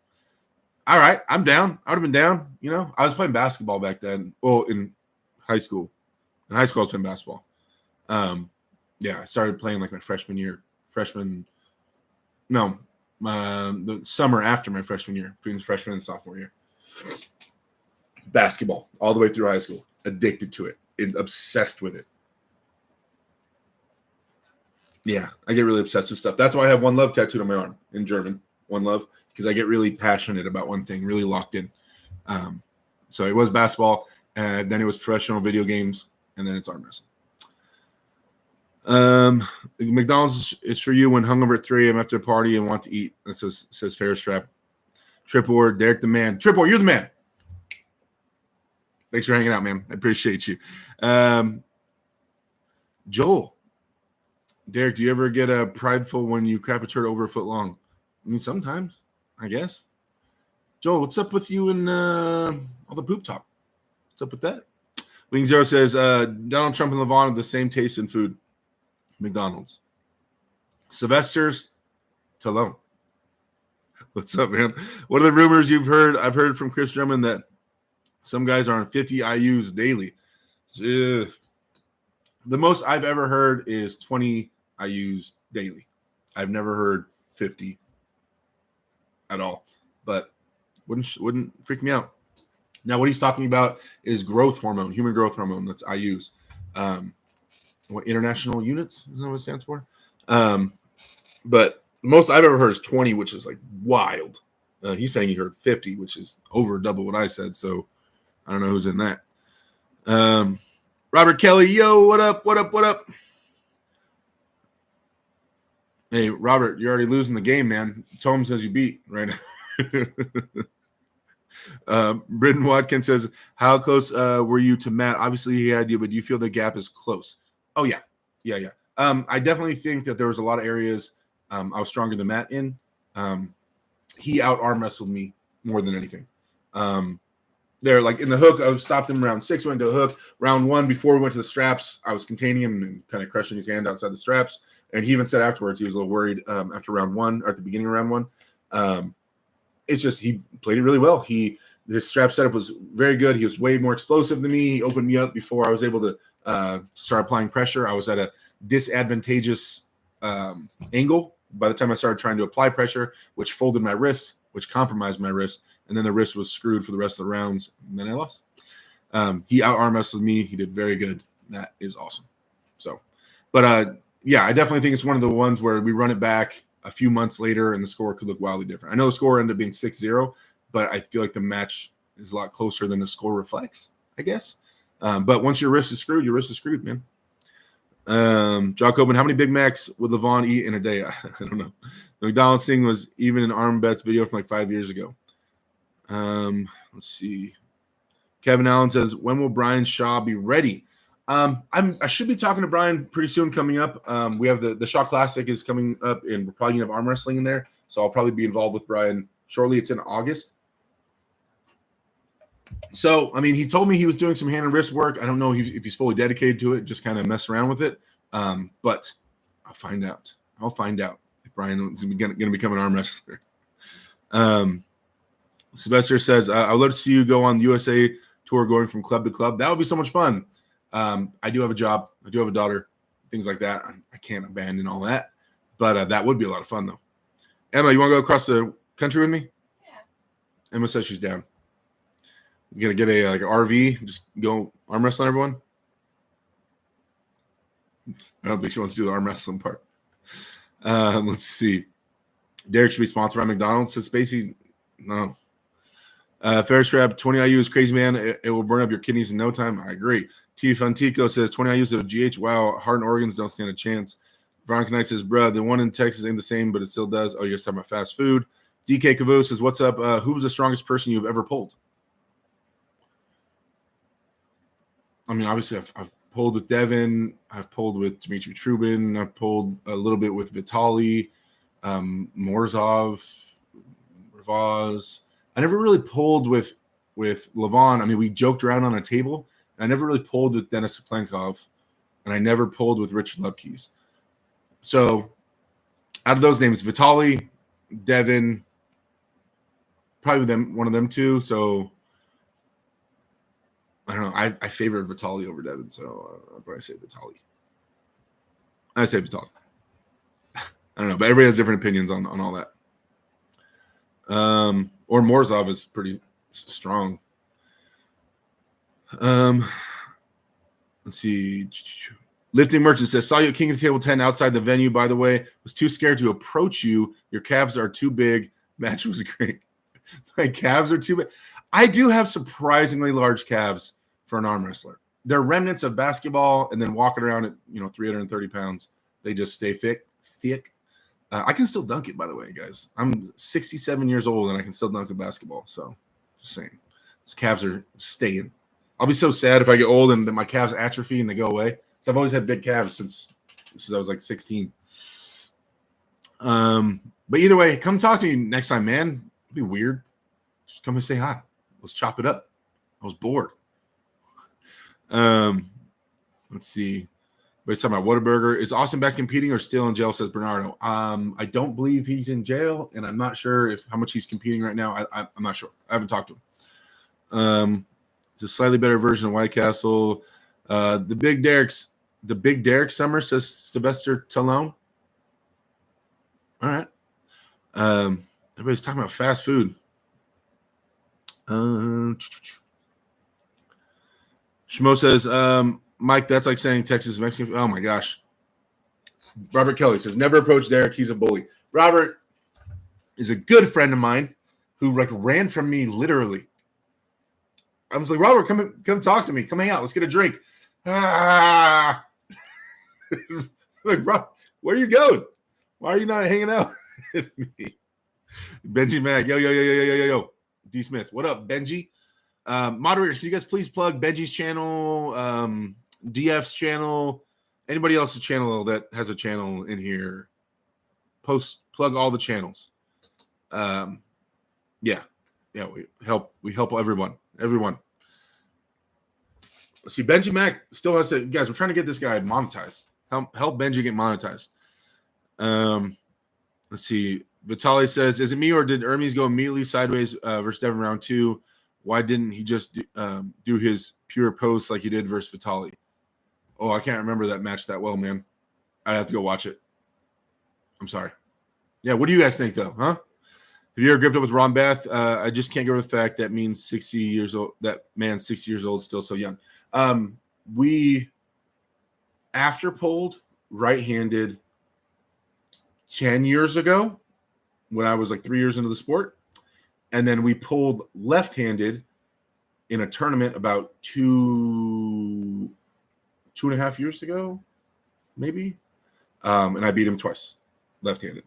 All right, I'm down. I would have been down. I was playing basketball back then. Well, in high school. In high school, I was playing basketball. Yeah, I started playing like my freshman year. The summer after my freshman year, between freshman and sophomore year. Basketball all the way through high school. Addicted to it. Obsessed with it. Yeah, I get really obsessed with stuff. That's why I have One Love tattooed on my arm in German. One Love, because I get really passionate about one thing, really locked in. So it was basketball, and then it was professional video games, and then it's arm wrestling. McDonald's is for you when hungover at 3 a.m. after a party and want to eat. That says Fair Strap. Tripward, Derek the man. Tripward, you're the man. Thanks for hanging out, man. I appreciate you. Joel, Derek, do you ever get prideful when you crap a turd over a foot long? I mean, sometimes, I guess. Joel, what's up with you and all the poop talk? What's up with that? Wing Zero says Donald Trump and Levan have the same taste in food. McDonald's. Sylvester's Talone. What's up, man? What are the rumors you've heard? I've heard from Chris Drummond that some guys are on 50 IUs daily. The most I've ever heard is 20 IUs daily. I've never heard 50 at all, but wouldn't freak me out. Now, what he's talking about is growth hormone, human growth hormone. That's IUs. What international units is that what it stands for? But most I've ever heard is 20, which is like wild. He's saying he heard 50, which is over double what I said. So I don't know who's in that. Robert Kelly, yo, what up? What up? What up? Hey, Robert, you're already losing the game, man. Tom says you beat right now. Britton Watkins says, how close were you to Matt? Obviously, he had you, but do you feel the gap is close? Oh, yeah. Yeah. I definitely think that there was a lot of areas I was stronger than Matt in. He out-arm wrestled me more than anything. There, like in the hook, I stopped him round 6, went to a hook. Round 1, before we went to the straps, I was containing him and kind of crushing his hand outside the straps. And he even said afterwards he was a little worried after round 1, or at the beginning of round 1. It's just he played it really well. His strap setup was very good. He was way more explosive than me. He opened me up before I was able to start applying pressure. I was at a disadvantageous angle by the time I started trying to apply pressure, which folded my wrist, which compromised my wrist. And then the wrist was screwed for the rest of the rounds. And then I lost. He out-arm wrestled me. He did very good. That is awesome. So, but yeah, I definitely think it's one of the ones where we run it back a few months later and the score could look wildly different. I know the score ended up being 6-0, but I feel like the match is a lot closer than the score reflects, I guess. But once your wrist is screwed, man. John Coben, how many Big Macs would Levan eat in a day? I don't know. The McDonald's thing was even an arm bets video from like 5 years ago. Let's see. Kevin Allen says, when will Brian Shaw be ready? I should be talking to Brian pretty soon coming up. We have the Shaw Classic is coming up, and we're probably going to have arm wrestling in there. So I'll probably be involved with Brian shortly. It's in August. So, I mean, he told me he was doing some hand and wrist work. I don't know if he's fully dedicated to it, just kind of mess around with it. But I'll find out. I'll find out if Brian is going to become an arm wrestler. Sylvester says, I would love to see you go on the USA tour going from club to club. That would be so much fun. I do have a job. I do have a daughter, things like that. I can't abandon all that. But that would be a lot of fun, though. Emma, you want to go across the country with me? Yeah. Emma says she's down. You gonna get a like an RV, just go arm wrestling everyone? I don't think she wants to do the arm wrestling part. Let's see. Derek should be sponsored by McDonald's. Says Spacey, no. Fair Strap, 20 IU is crazy, man. It will burn up your kidneys in no time. I agree. T. Fantico says 20 IUs of GH. Wow, heart and organs don't stand a chance. Veronica Knight says, bruh, the one in Texas ain't the same, but it still does. Oh, you guys talking about fast food. DK Cavu says, what's up? Who was the strongest person you've ever pulled? I mean, obviously, I've pulled with Devon. I've pulled with Dmitry Trubin. I've pulled a little bit with Vitaly, Morzov, Rivaz. I never really pulled with Levan. I mean, we joked around on a table. I never really pulled with Denis Saplenkov, and I never pulled with Richard Lupkes. So, out of those names, Vitaly, Devon, probably one of them two. So, I don't know. I favored Vitaly over Devon, so I'll probably say Vitaly. I say Vitaly. I don't know, but everybody has different opinions on all that. Or Morzov is pretty strong. Let's see. Lifting Merchant says, saw you at King of the Table 10 outside the venue, by the way. Was too scared to approach you. Your calves are too big. Match was great. My calves are too big. I do have surprisingly large calves for an arm wrestler. They're remnants of basketball, and then walking around at 330 pounds, they just stay thick. I can still dunk it, by the way, guys. I'm 67 years old, and I can still dunk a basketball. So, just saying. Those calves are staying. I'll be so sad if I get old and then my calves atrophy and they go away. So I've always had big calves since I was like 16. But either way, come talk to me next time, man. It'd be weird. Just come and say hi. Let's chop it up. I was bored. Let's see. But it's talking about Whataburger. Is Austin back competing or still in jail, says Bernardo. I don't believe he's in jail, and I'm not sure how much he's competing right now. I'm not sure. I haven't talked to him. It's a slightly better version of White Castle. The Big Derek Summer, says Sylvester Talone. All right. Everybody's talking about fast food. Shmo says, Mike, that's like saying Texas Mexican. Oh my gosh. Robert Kelly says, never approach Derek. He's a bully. Robert is a good friend of mine who ran from me literally. I was like, Robert, come talk to me. Come hang out. Let's get a drink. Like, Rob, where are you going? Why are you not hanging out with me? Benji Mag, yo. D Smith, what up, Benji? Moderators, can you guys please plug Benji's channel, DF's channel, anybody else's channel that has a channel in here? Plug all the channels. Yeah, we help everyone. Let's see, Benji Mac still has to, guys, we're trying to get this guy monetized. Help Benji get monetized. Let's see. Vitaly says, is it me or did Hermes go immediately sideways versus Devon round 2? Why didn't he just do his pure post like he did versus Vitaly? Oh, I can't remember that match that well, man. I'd have to go watch it. I'm sorry. Yeah, what do you guys think, though? Huh? Have you ever gripped up with Ron Bath? I just can't go with the fact that means 60 years old. That man's 60 years old, still so young. We after pulled right-handed 10 years ago when I was like 3 years into the sport. And then we pulled left-handed in a tournament about two and a half years ago, maybe. And I beat him twice, left-handed.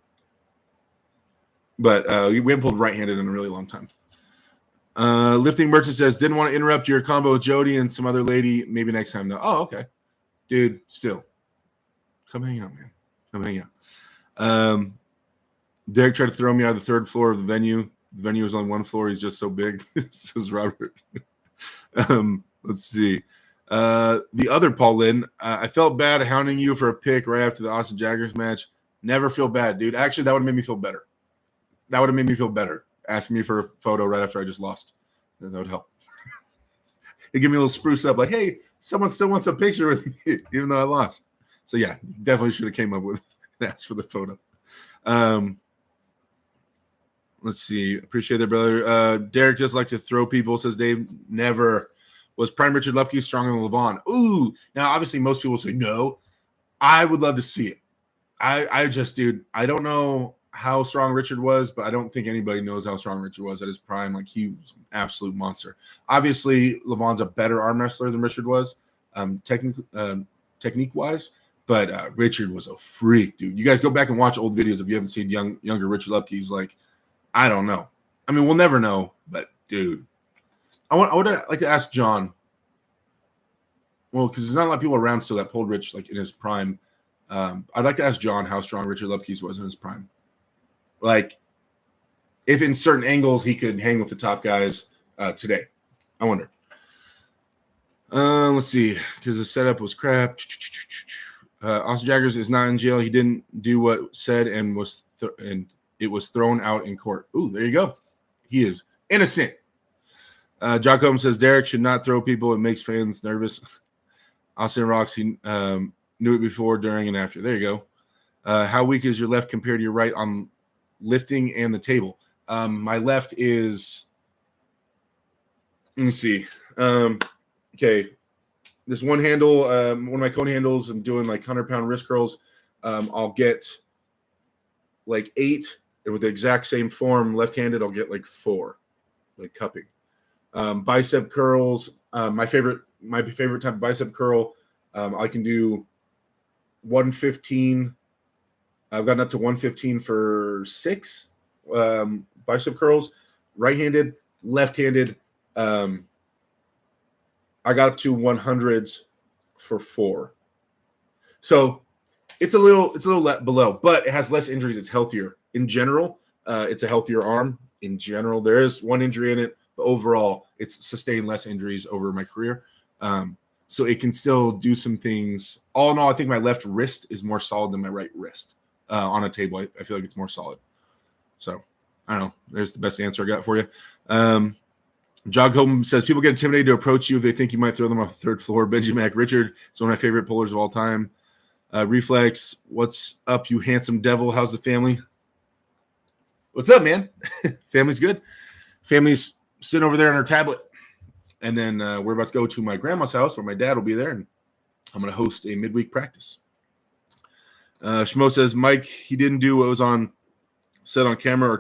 But we haven't pulled right-handed in a really long time. Lifting Merchant says, didn't want to interrupt your combo with Jody and some other lady. Maybe next time, though. Oh, okay. Dude, still. Come hang out, man. Come hang out. Derek tried to throw me out of the third floor of the venue. The venue was on one floor. He's just so big, says Robert. Let's see. The other Paul Lynn, I felt bad hounding you for a pick right after the Austin Jaggers match. Never feel bad, dude. Actually, that would have made me feel better. Asking me for a photo right after I just lost. That would help. It'd give me a little spruce up, like, hey, someone still wants a picture with me, even though I lost. So, yeah, definitely should have came up with and asked for the photo. Let's see. Appreciate that, brother. Derek just like to throw people, says Dave. Never. Was Prime Richard Lupkes stronger than Levan? Ooh. Now, obviously, most people say no. I would love to see it. I just, dude, I don't know how strong Richard was, but I don't think anybody knows how strong Richard was at his prime. Like, he was an absolute monster. Obviously, Levan's a better arm wrestler than Richard was, technique-wise. But Richard was a freak, dude. You guys go back and watch old videos if you haven't seen younger Richard Lupkes. Like, I don't know. I mean, we'll never know. But, dude, I would like to ask John. Well, because there's not a lot of people around still that pulled Rich like in his prime. I'd like to ask John how strong Richard Lupkes was in his prime. Like, if in certain angles he could hang with the top guys today. I wonder. Let's see. Because the setup was crap. Austin Jaggers is not in jail. He didn't do what said and it was thrown out in court. Ooh, there you go. He is innocent. John Combs says Derek should not throw people. It makes fans nervous. Austin rocks. He knew it before, during, and after. There you go. How weak is your left compared to your right on lifting and the table? My left is, let me see. okay, this one handle, one of my cone handles, I'm doing like 100-pound wrist curls. I'll get like 8, and with the exact same form, left-handed, I'll get like 4, like cupping. Bicep curls, my favorite type of bicep curl, I can do 115. I've gotten up to 115 for 6 bicep curls, right-handed, left-handed. I got up to 100s for 4. So it's a little below, but it has less injuries. It's healthier in general. It's a healthier arm in general. There is one injury in it, but overall, it's sustained less injuries over my career. So it can still do some things. All in all, I think my left wrist is more solid than my right wrist on a table. I feel like it's more solid. So I don't know. There's the best answer I got for you. Jog Home says people get intimidated to approach you if they think you might throw them off the 3rd floor. Benji Mac Richard is one of my favorite pullers of all time. Reflex, what's up, you handsome devil? How's the family? What's up, man? Family's good. Family's sitting over there on her tablet. And then we're about to go to my grandma's house where my dad will be there. And I'm going to host a midweek practice. Shmo says, Mike, he didn't do what was on set on camera, or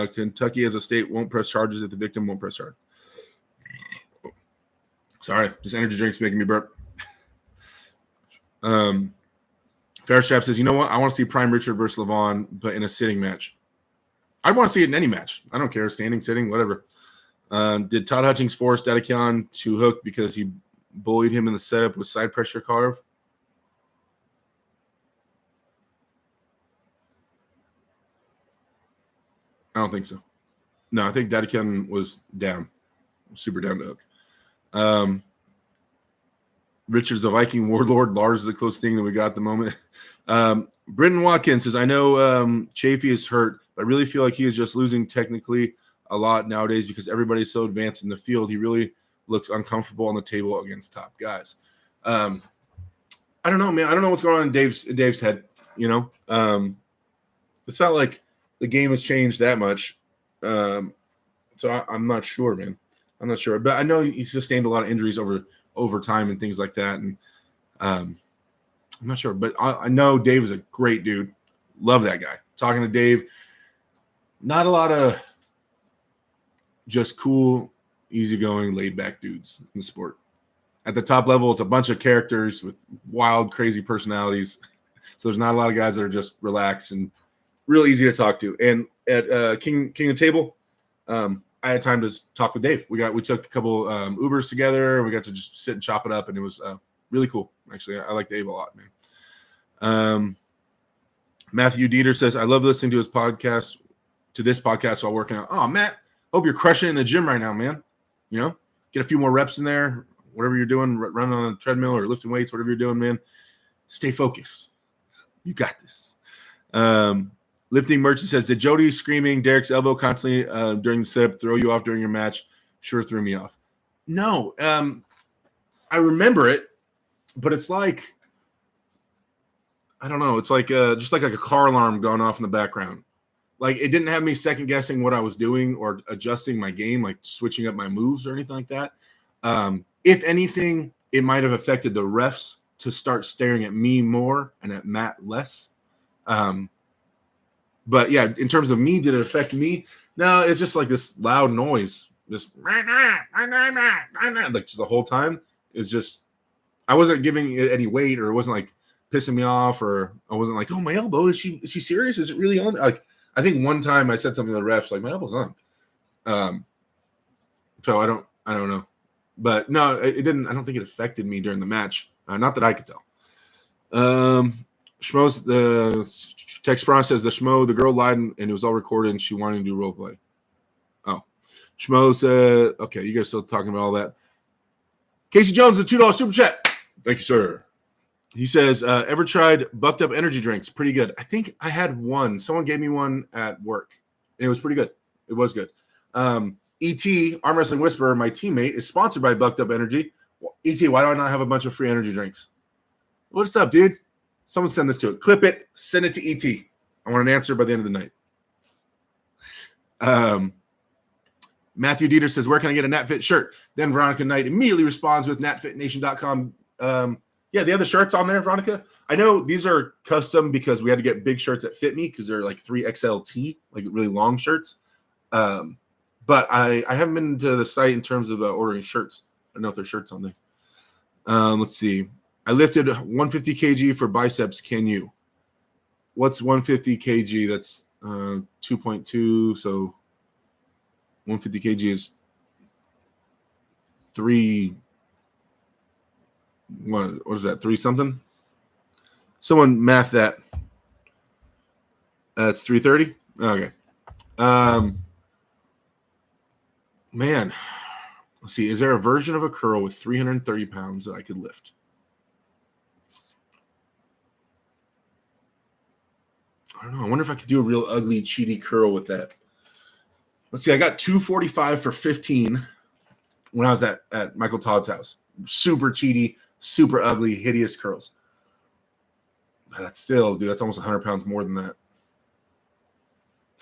Kentucky as a state won't press charges if the victim won't press charge. Sorry, this energy drink's making me burp. Fairstrap says, you know what? I want to see Prime Richard versus Levan, but in a sitting match. I want to see it in any match. I don't care, standing, sitting, whatever. Did Todd Hutchings force Dedekian to hook because he bullied him in the setup with side pressure carve? I don't think so. No, I think Dedekian was down. Super down to hook. Richard's a Viking warlord. Lars is the closest thing that we got at the moment. Britton Watkins says, I know Chafee is hurt, but I really feel like he is just losing technically a lot nowadays because everybody's so advanced in the field. He really looks uncomfortable on the table against top guys. I don't know, man. I don't know what's going on in Dave's head. You know, it's not like the game has changed that much. So I'm not sure, man. I'm not sure, but I know he sustained a lot of injuries over time and things like that. And I'm not sure, but I know Dave is a great dude. Love that guy. Talking to Dave, not a lot of just cool, easygoing, laid-back dudes in the sport. At the top level, it's a bunch of characters with wild, crazy personalities. So there's not a lot of guys that are just relaxed and real easy to talk to. And at King of the Table, I had time to talk with Dave. We took a couple Ubers together. We got to just sit and chop it up, and it was really cool. Actually, I like Dave a lot, man. Matthew Dieter says, I love listening to this podcast while working out. Oh, Matt, hope you're crushing it in the gym right now, man. You know, get a few more reps in there, whatever you're doing, running on a treadmill or lifting weights, whatever you're doing, man. Stay focused. You got this. Lifting Merchant says, did Jody screaming Derek's elbow constantly during the setup throw you off during your match? Sure threw me off. No, I remember it, but it's like, I don't know. It's like just like a car alarm going off in the background. Like it didn't have me second guessing what I was doing or adjusting my game, like switching up my moves or anything like that. If anything, it might have affected the refs to start staring at me more and at Matt less. But yeah, in terms of me, did it affect me? No, it's just like this loud noise, just like just the whole time. It's just I wasn't giving it any weight, or it wasn't like pissing me off, or I wasn't like, oh, my elbow, is she serious? Is it really on? Like I think one time I said something to the refs like my elbow's on. So I don't know, but no, it didn't. I don't think it affected me during the match. Not that I could tell. Schmo's the text Bron says the girl lied and it was all recorded and she wanted to do role play. Oh, Schmo's okay, you guys still talking about all that. Casey Jones, the $2 super chat. Thank you, sir. He says, ever tried bucked up energy drinks? Pretty good. I think I had one. Someone gave me one at work and it was pretty good. It was good. ET, Arm Wrestling Whisperer, my teammate, is sponsored by Bucked Up Energy. ET, why do I not have a bunch of free energy drinks? What's up, dude? Someone send this to it. Clip it. Send it to ET. I want an answer by the end of the night. Matthew Dieter says, where can I get a NatFit shirt? Then Veronica Knight immediately responds with natfitnation.com. Yeah, they have the shirts on there, Veronica. I know these are custom because we had to get big shirts that fit me because they're like 3XLT, like really long shirts. But I haven't been to the site in terms of ordering shirts. I don't know if there's shirts on there. Let's see. I lifted 150 kg for biceps. Can you? What's 150 kg? That's 2.2. So 150 kg is 3. What is that? 3 something? Someone math that. It's 330. Okay. Man, let's see. Is there a version of a curl with 330 pounds that I could lift? I don't know. I wonder if I could do a real ugly, cheaty curl with that. Let's see. I got 245 for 15 when I was at Michael Todd's house. Super cheaty, super ugly, hideous curls. That's still, dude, that's almost 100 pounds more than that.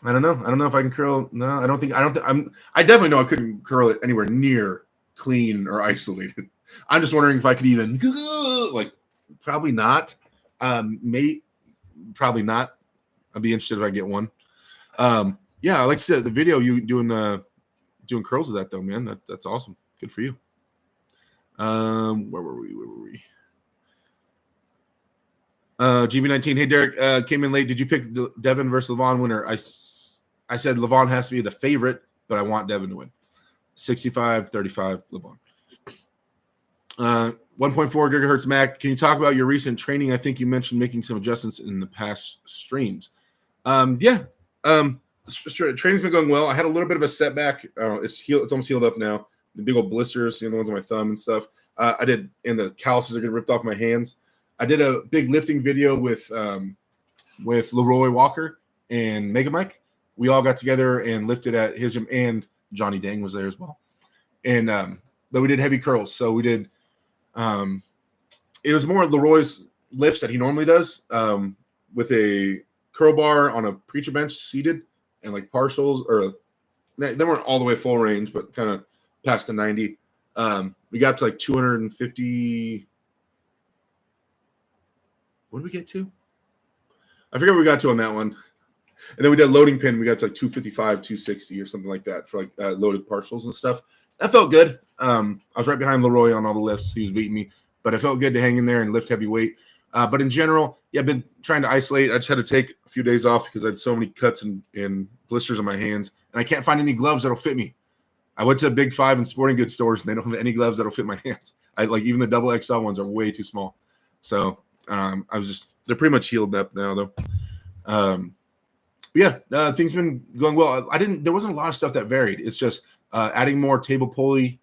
I don't know. I don't know if I can curl. No, I definitely know I couldn't curl it anywhere near clean or isolated. I'm just wondering if I could even, like, probably not. Probably not. I'd be interested if I get one. Yeah, like I said, the video you doing curls with that though, man. That's awesome. Good for you. Where were we? GB19. Hey, Derek, came in late. Did you pick the Devon versus Levan winner? I said Levan has to be the favorite, but I want Devon to win. 65-35 Levan. 1.4 gigahertz Mac. Can you talk about your recent training? I think you mentioned making some adjustments in the past streams. Yeah. Training's been going well. I had a little bit of a setback. It's almost healed up now. The big old blisters, the ones on my thumb and stuff. I did, and the calluses are getting ripped off my hands. I did a big lifting video with Leroy Walker and Mega Mike. We all got together and lifted at his gym, and Johnny Dang was there as well. And but we did heavy curls. So we did. It was more Leroy's lifts that he normally does with a curl bar on a preacher bench seated and like partials, or they weren't all the way full range, but kind of past the 90. We got to like 250. What did we get to? I forget what we got to on that one. And then we did a loading pin. We got to like 255, 260 or something like that for like loaded partials and stuff. That felt good. I was right behind Leroy on all the lifts. He was beating me, but it felt good to hang in there and lift heavy weight. But in general, yeah, I've been trying to isolate. I just had to take a few days off because I had so many cuts and blisters on my hands, and I can't find any gloves that'll fit me. I went to Big Five and sporting goods stores, and they don't have any gloves that'll fit my hands. Even the double XL ones are way too small. So they're pretty much healed up now though. Yeah, things been going well. There wasn't a lot of stuff that varied. It's just adding more table pulley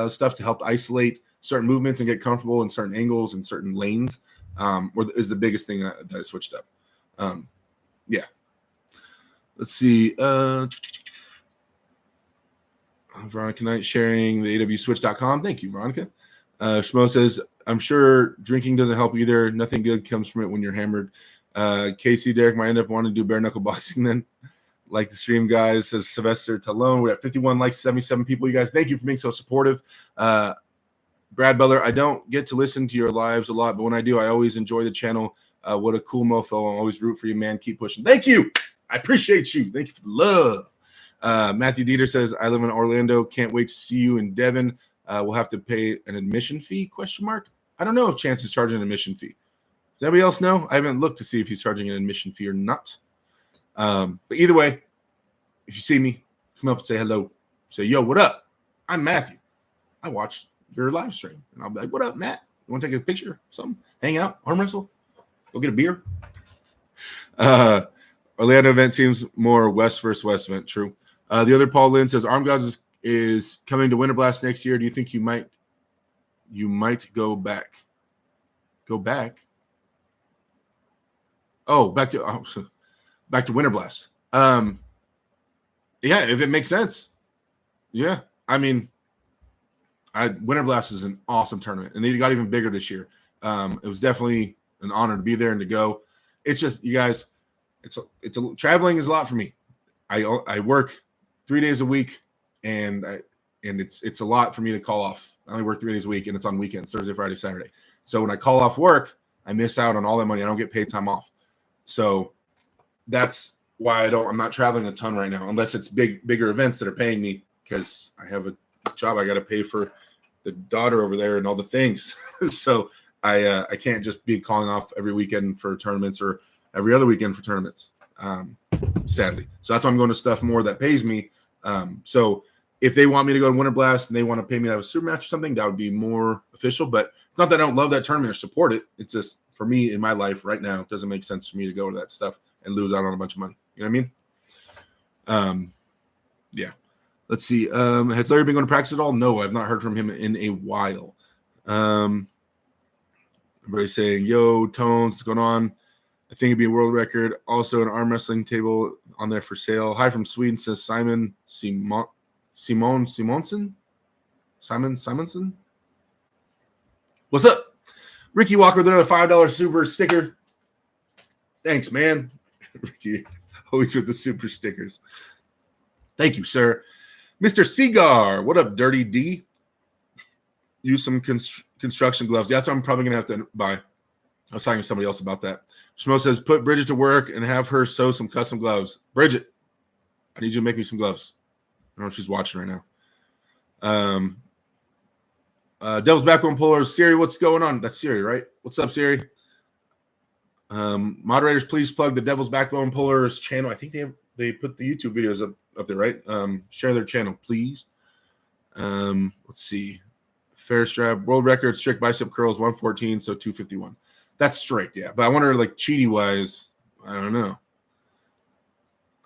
stuff to help isolate certain movements and get comfortable in certain angles and certain lanes. Is the biggest thing that I switched up. Yeah. Let's see. Veronica Knight sharing the awswitch.com. Thank you, Veronica. Shmo says, I'm sure drinking doesn't help either. Nothing good comes from it when you're hammered. Casey, Derek might end up wanting to do bare knuckle boxing then. Like the stream, guys, says Sylvester Talone. We're at 51 likes, 77 people. You guys, thank you for being so supportive. Brad Butler, I don't get to listen to your lives a lot, but when I do, I always enjoy the channel. What a cool mofo. I'm always root for you, man. Keep pushing. Thank you. I appreciate you. Thank you for the love. Matthew Dieter says, I live in Orlando. Can't wait to see you in Devon. We'll have to pay an admission fee, ? I don't know if Chance is charging an admission fee. Does anybody else know? I haven't looked to see if he's charging an admission fee or not. But either way, if you see me, come up and say hello. Say, yo, what up? I'm Matthew. I watched your live stream. And I'll be like, what up, Matt? You want to take a picture or something? Hang out? Arm wrestle? Go get a beer? Orlando event seems more West versus West event. True. The other Paul Lynn says, Arm Gods is coming to Winter Blast next year. Do you think you might go back? Go back? Oh, back to Winter Blast. Yeah, if it makes sense. Yeah, I mean, Winter Blast is an awesome tournament, and they got even bigger this year. It was definitely an honor to be there and to go. It's just, you guys, traveling is a lot for me. I work 3 days a week, and it's a lot for me to call off. I only work 3 days a week, and it's on weekends, Thursday, Friday, Saturday. So when I call off work, I miss out on all that money. I don't get paid time off. So that's why I'm not traveling a ton right now, unless it's bigger events that are paying me, because I have a job. I got to pay for the daughter over there and all the things. So I can't just be calling off every weekend for tournaments or every other weekend for tournaments, sadly. So that's why I'm going to stuff more that pays me. So if they want me to go to Winter Blast and they want to pay me to have a super match or something, that would be more official. But it's not that I don't love that tournament or support it. It's just, for me in my life right now, it doesn't make sense for me to go to that stuff and lose out on a bunch of money. You know what I mean? Yeah. Let's see. Has Larry been going to practice at all? No, I've not heard from him in a while. Everybody's saying, yo, Tones, what's going on? I think it'd be a world record. Also, an arm wrestling table on there for sale. Hi from Sweden, says Simon Simonson. What's up? Ricky Walker with another $5 super sticker. Thanks, man. Ricky, always with the super stickers. Thank you, sir. Mr. Seagar, what up, Dirty D? Use some construction gloves. Yeah, that's what I'm probably going to have to buy. I was talking to somebody else about that. Shmo says, put Bridget to work and have her sew some custom gloves. Bridget, I need you to make me some gloves. I don't know if she's watching right now. Devil's Backbone Pullers. Siri, what's going on? That's Siri, right? What's up, Siri? Moderators, please plug the Devil's Backbone Pullers channel. I think they put the YouTube videos up there, right? Share their channel, please. Let's see. Fair strap, world record, strict bicep curls, 114, so 251. That's strict, yeah. But I wonder, like, cheaty-wise, I don't know.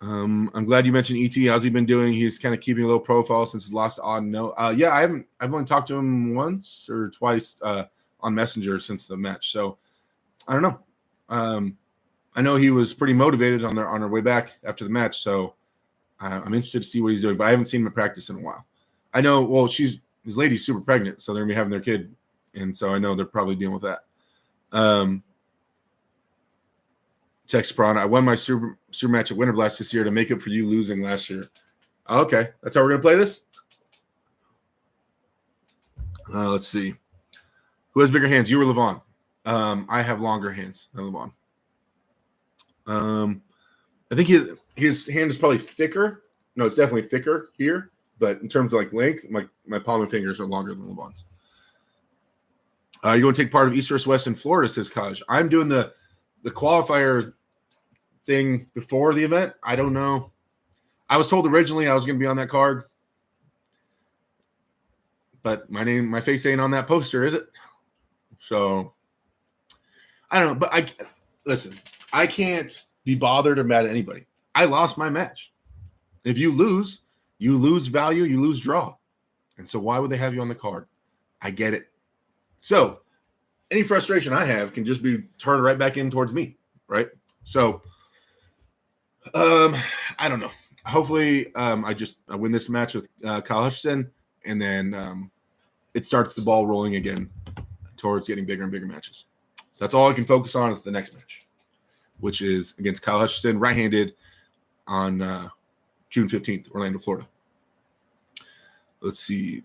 I'm glad you mentioned ET. How's he been doing? He's kind of keeping a low profile since his lost odd no. Yeah, I've only talked to him once or twice on Messenger since the match. So I don't know. I know he was pretty motivated on their way back after the match. So I'm interested to see what he's doing, but I haven't seen him in practice in a while. I know, well, his lady's super pregnant, so they're gonna be having their kid, and so I know they're probably dealing with that. Text Prawn, I won my super match at Winter Blast this year to make up for you losing last year. Oh, okay, that's how we're gonna play this. Let's see. Who has bigger hands, you or Levan? I have longer hands than Levan. I think his hand is probably thicker. No, it's definitely thicker here, but in terms of like length, my palm and fingers are longer than Levan's. You're going to take part of East vs. West in Florida, says Kaj. I'm doing the qualifier thing before the event. I don't know. I was told originally I was going to be on that card, but my face ain't on that poster, is it? So I don't know. But listen. I can't be bothered or mad at anybody. I lost my match. If you lose value, you lose draw, and so why would they have you on the card? I get it. So any frustration I have can just be turned right back in towards me, right? So I don't know. Hopefully I win this match with Kyle Hutchinson, and then it starts the ball rolling again towards getting bigger and bigger matches. So that's all I can focus on is the next match, which is against Kyle Hutchinson, right-handed, on June 15th, Orlando, Florida. Let's see.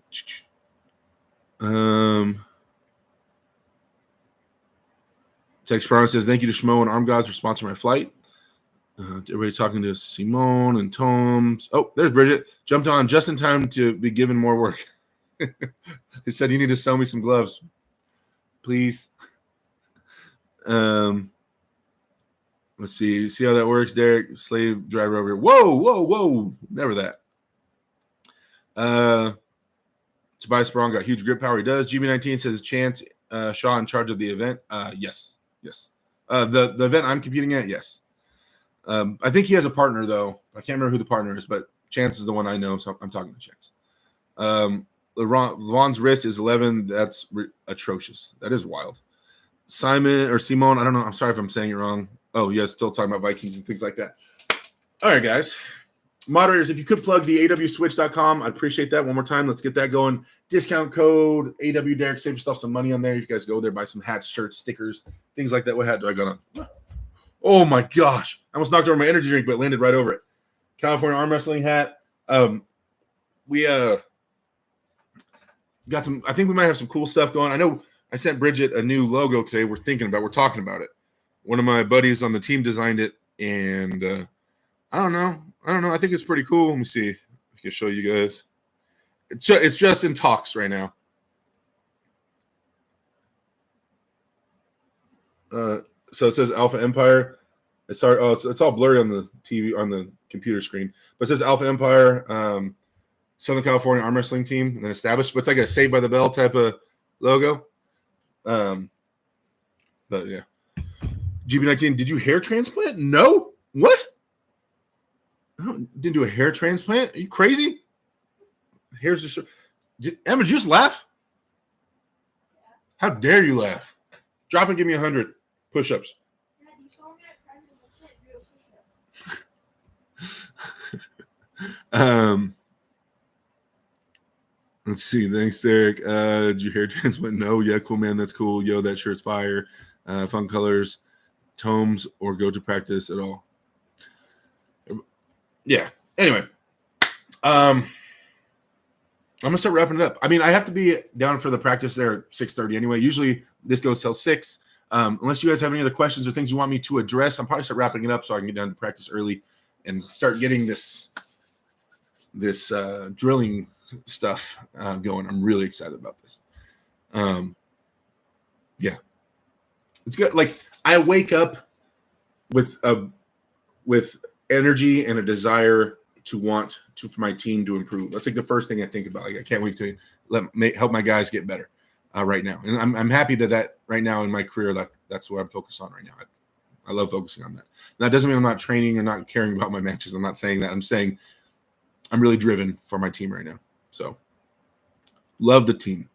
Tex Brown says, thank you to Schmo and Arm Gods for sponsoring my flight. Everybody talking to Simone and Toms. Oh, there's Bridget. Jumped on just in time to be given more work. He said, you need to sell me some gloves, please. Let's see how that works, Derek. Slave driver over here. Whoa. Never that. Tobias Braun got huge grip power. He does. GB19 says Chance Shaw in charge of the event. Yes. The event I'm competing at, yes. I think he has a partner, though. I can't remember who the partner is, but Chance is the one I know, so I'm talking to Chance. Levan's wrist is 11. That's atrocious. That is wild. Simon or Simone, I don't know. I'm sorry if I'm saying it wrong. Oh, yeah, still talking about Vikings and things like that. All right, guys. Moderators, if you could plug the awswitch.com, I'd appreciate that. One more time, let's get that going. Discount code AWDerek. Save yourself some money on there. You guys go there, buy some hats, shirts, stickers, things like that. What hat do I got on? Oh, my gosh. I almost knocked over my energy drink, but landed right over it. California arm wrestling hat. we got some. I think we might have some cool stuff going. I know I sent Bridget a new logo today. We're talking about it. One of my buddies on the team designed it, and I don't know. I think it's pretty cool. Let me see. I can show you guys. It's just in talks right now. So it says Alpha Empire. It's all blurry on the TV, on the computer screen. But it says Alpha Empire, Southern California arm wrestling team, and then established. But it's like a Saved by the Bell type of logo. But yeah. GB19, did you hair transplant? No. What? Didn't do a hair transplant? Are you crazy? Hair's just. Emma, did you just laugh? How dare you laugh? Drop and give me 100 push-ups. Let's see. Thanks, Derek. Did your hair transplant? No. Yeah, cool, man. That's cool. Yo, that shirt's fire. Fun colors, tomes, or go to practice at all. Yeah. Anyway, I'm gonna start wrapping it up. I mean, I have to be down for the practice there at 6:30 anyway. Usually this goes till 6. Unless you guys have any other questions or things you want me to address, I'm probably start wrapping it up so I can get down to practice early and start getting this drilling stuff going. I'm really excited about this. Yeah, it's good. Like, I wake up with energy and a desire to want to for my team to improve. That's like the first thing I think about. Like, I can't wait to help my guys get better right now. And I'm happy that right now in my career, that's what I'm focused on right now. I love focusing on that. That doesn't mean I'm not training or not caring about my matches. I'm not saying that. I'm saying I'm really driven for my team right now. So love the team.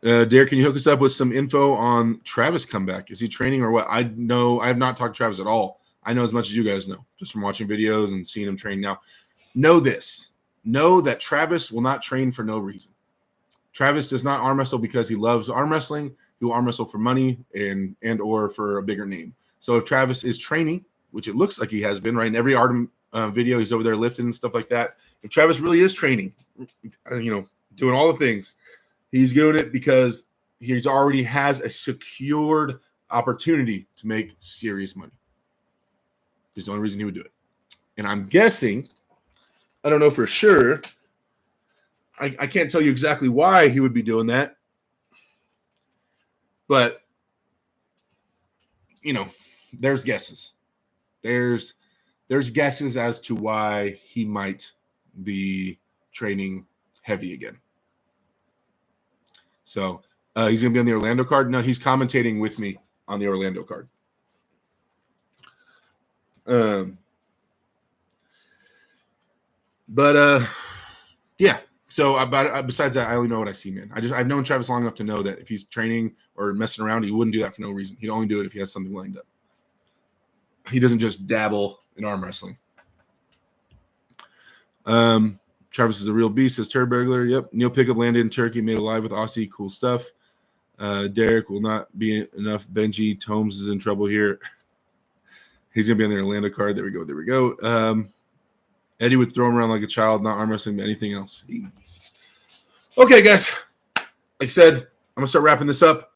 Derek, can you hook us up with some info on Travis comeback? Is he training or what? I have not talked to Travis at all. I know as much as you guys know, just from watching videos and seeing him train now. Know that Travis will not train for no reason. Travis does not arm wrestle because he loves arm wrestling. He will arm wrestle for money and or for a bigger name. So if Travis is training, which it looks like he has been, right? In every Artem video, he's over there lifting and stuff like that. If Travis really is training, doing all the things, he's doing it because he's already has a secured opportunity to make serious money. There's the only reason he would do it. And I'm guessing, I don't know for sure, I can't tell you exactly why he would be doing that, but, there's guesses. There's guesses as to why he might be training heavy again. So he's going to be on the Orlando card. No, he's commentating with me on the Orlando card. Yeah. So besides that, I only know what I see, man. I've known Travis long enough to know that if he's training or messing around, he wouldn't do that for no reason. He'd only do it if he has something lined up. He doesn't just dabble in arm wrestling. Travis is a real beast, says Turd Burglar. Yep. Neil Pickup landed in Turkey, made alive with Aussie. Cool stuff. Derek will not be enough. Benji Tomes is in trouble here. He's going to be on the Orlando card. There we go. Eddie would throw him around like a child, not arm wrestling, but anything else. Okay, guys. Like I said, I'm going to start wrapping this up.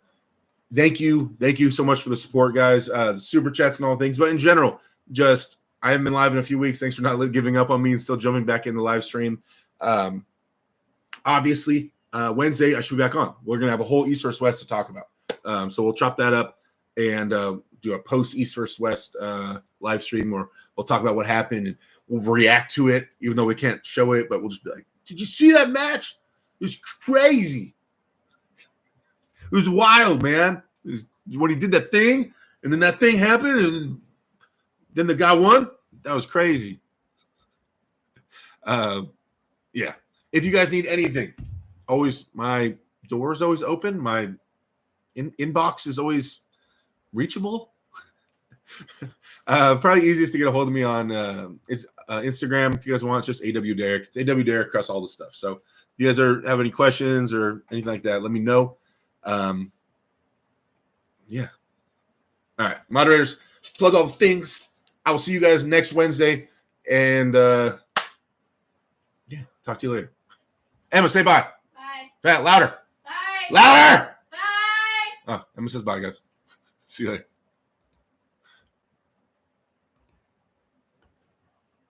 Thank you. Thank you so much for the support, guys. The super chats and all things. But in general, I haven't been live in a few weeks. Thanks for not giving up on me and still jumping back in the live stream. Obviously, Wednesday, I should be back on. We're going to have a whole East versus West to talk about. So we'll chop that up and do a post East versus West live stream where we'll talk about what happened and we'll react to it, even though we can't show it, but we'll just be like, did you see that match? It was crazy. It was wild, man. When he did that thing, and then that thing happened, and then the guy won. That was crazy. Yeah. If you guys need anything, my door is always open. My inbox is always reachable. Probably easiest to get a hold of me on it's Instagram. If you guys want, it's just AW Derek. It's AW Derek across all the stuff. So if you guys have any questions or anything like that, let me know. Yeah. All right, moderators, plug all the things. I will see you guys next Wednesday, and yeah, talk to you later. Emma, say bye. Bye. Fat, louder. Bye. Louder. Bye. Oh, Emma says bye, guys. See you later.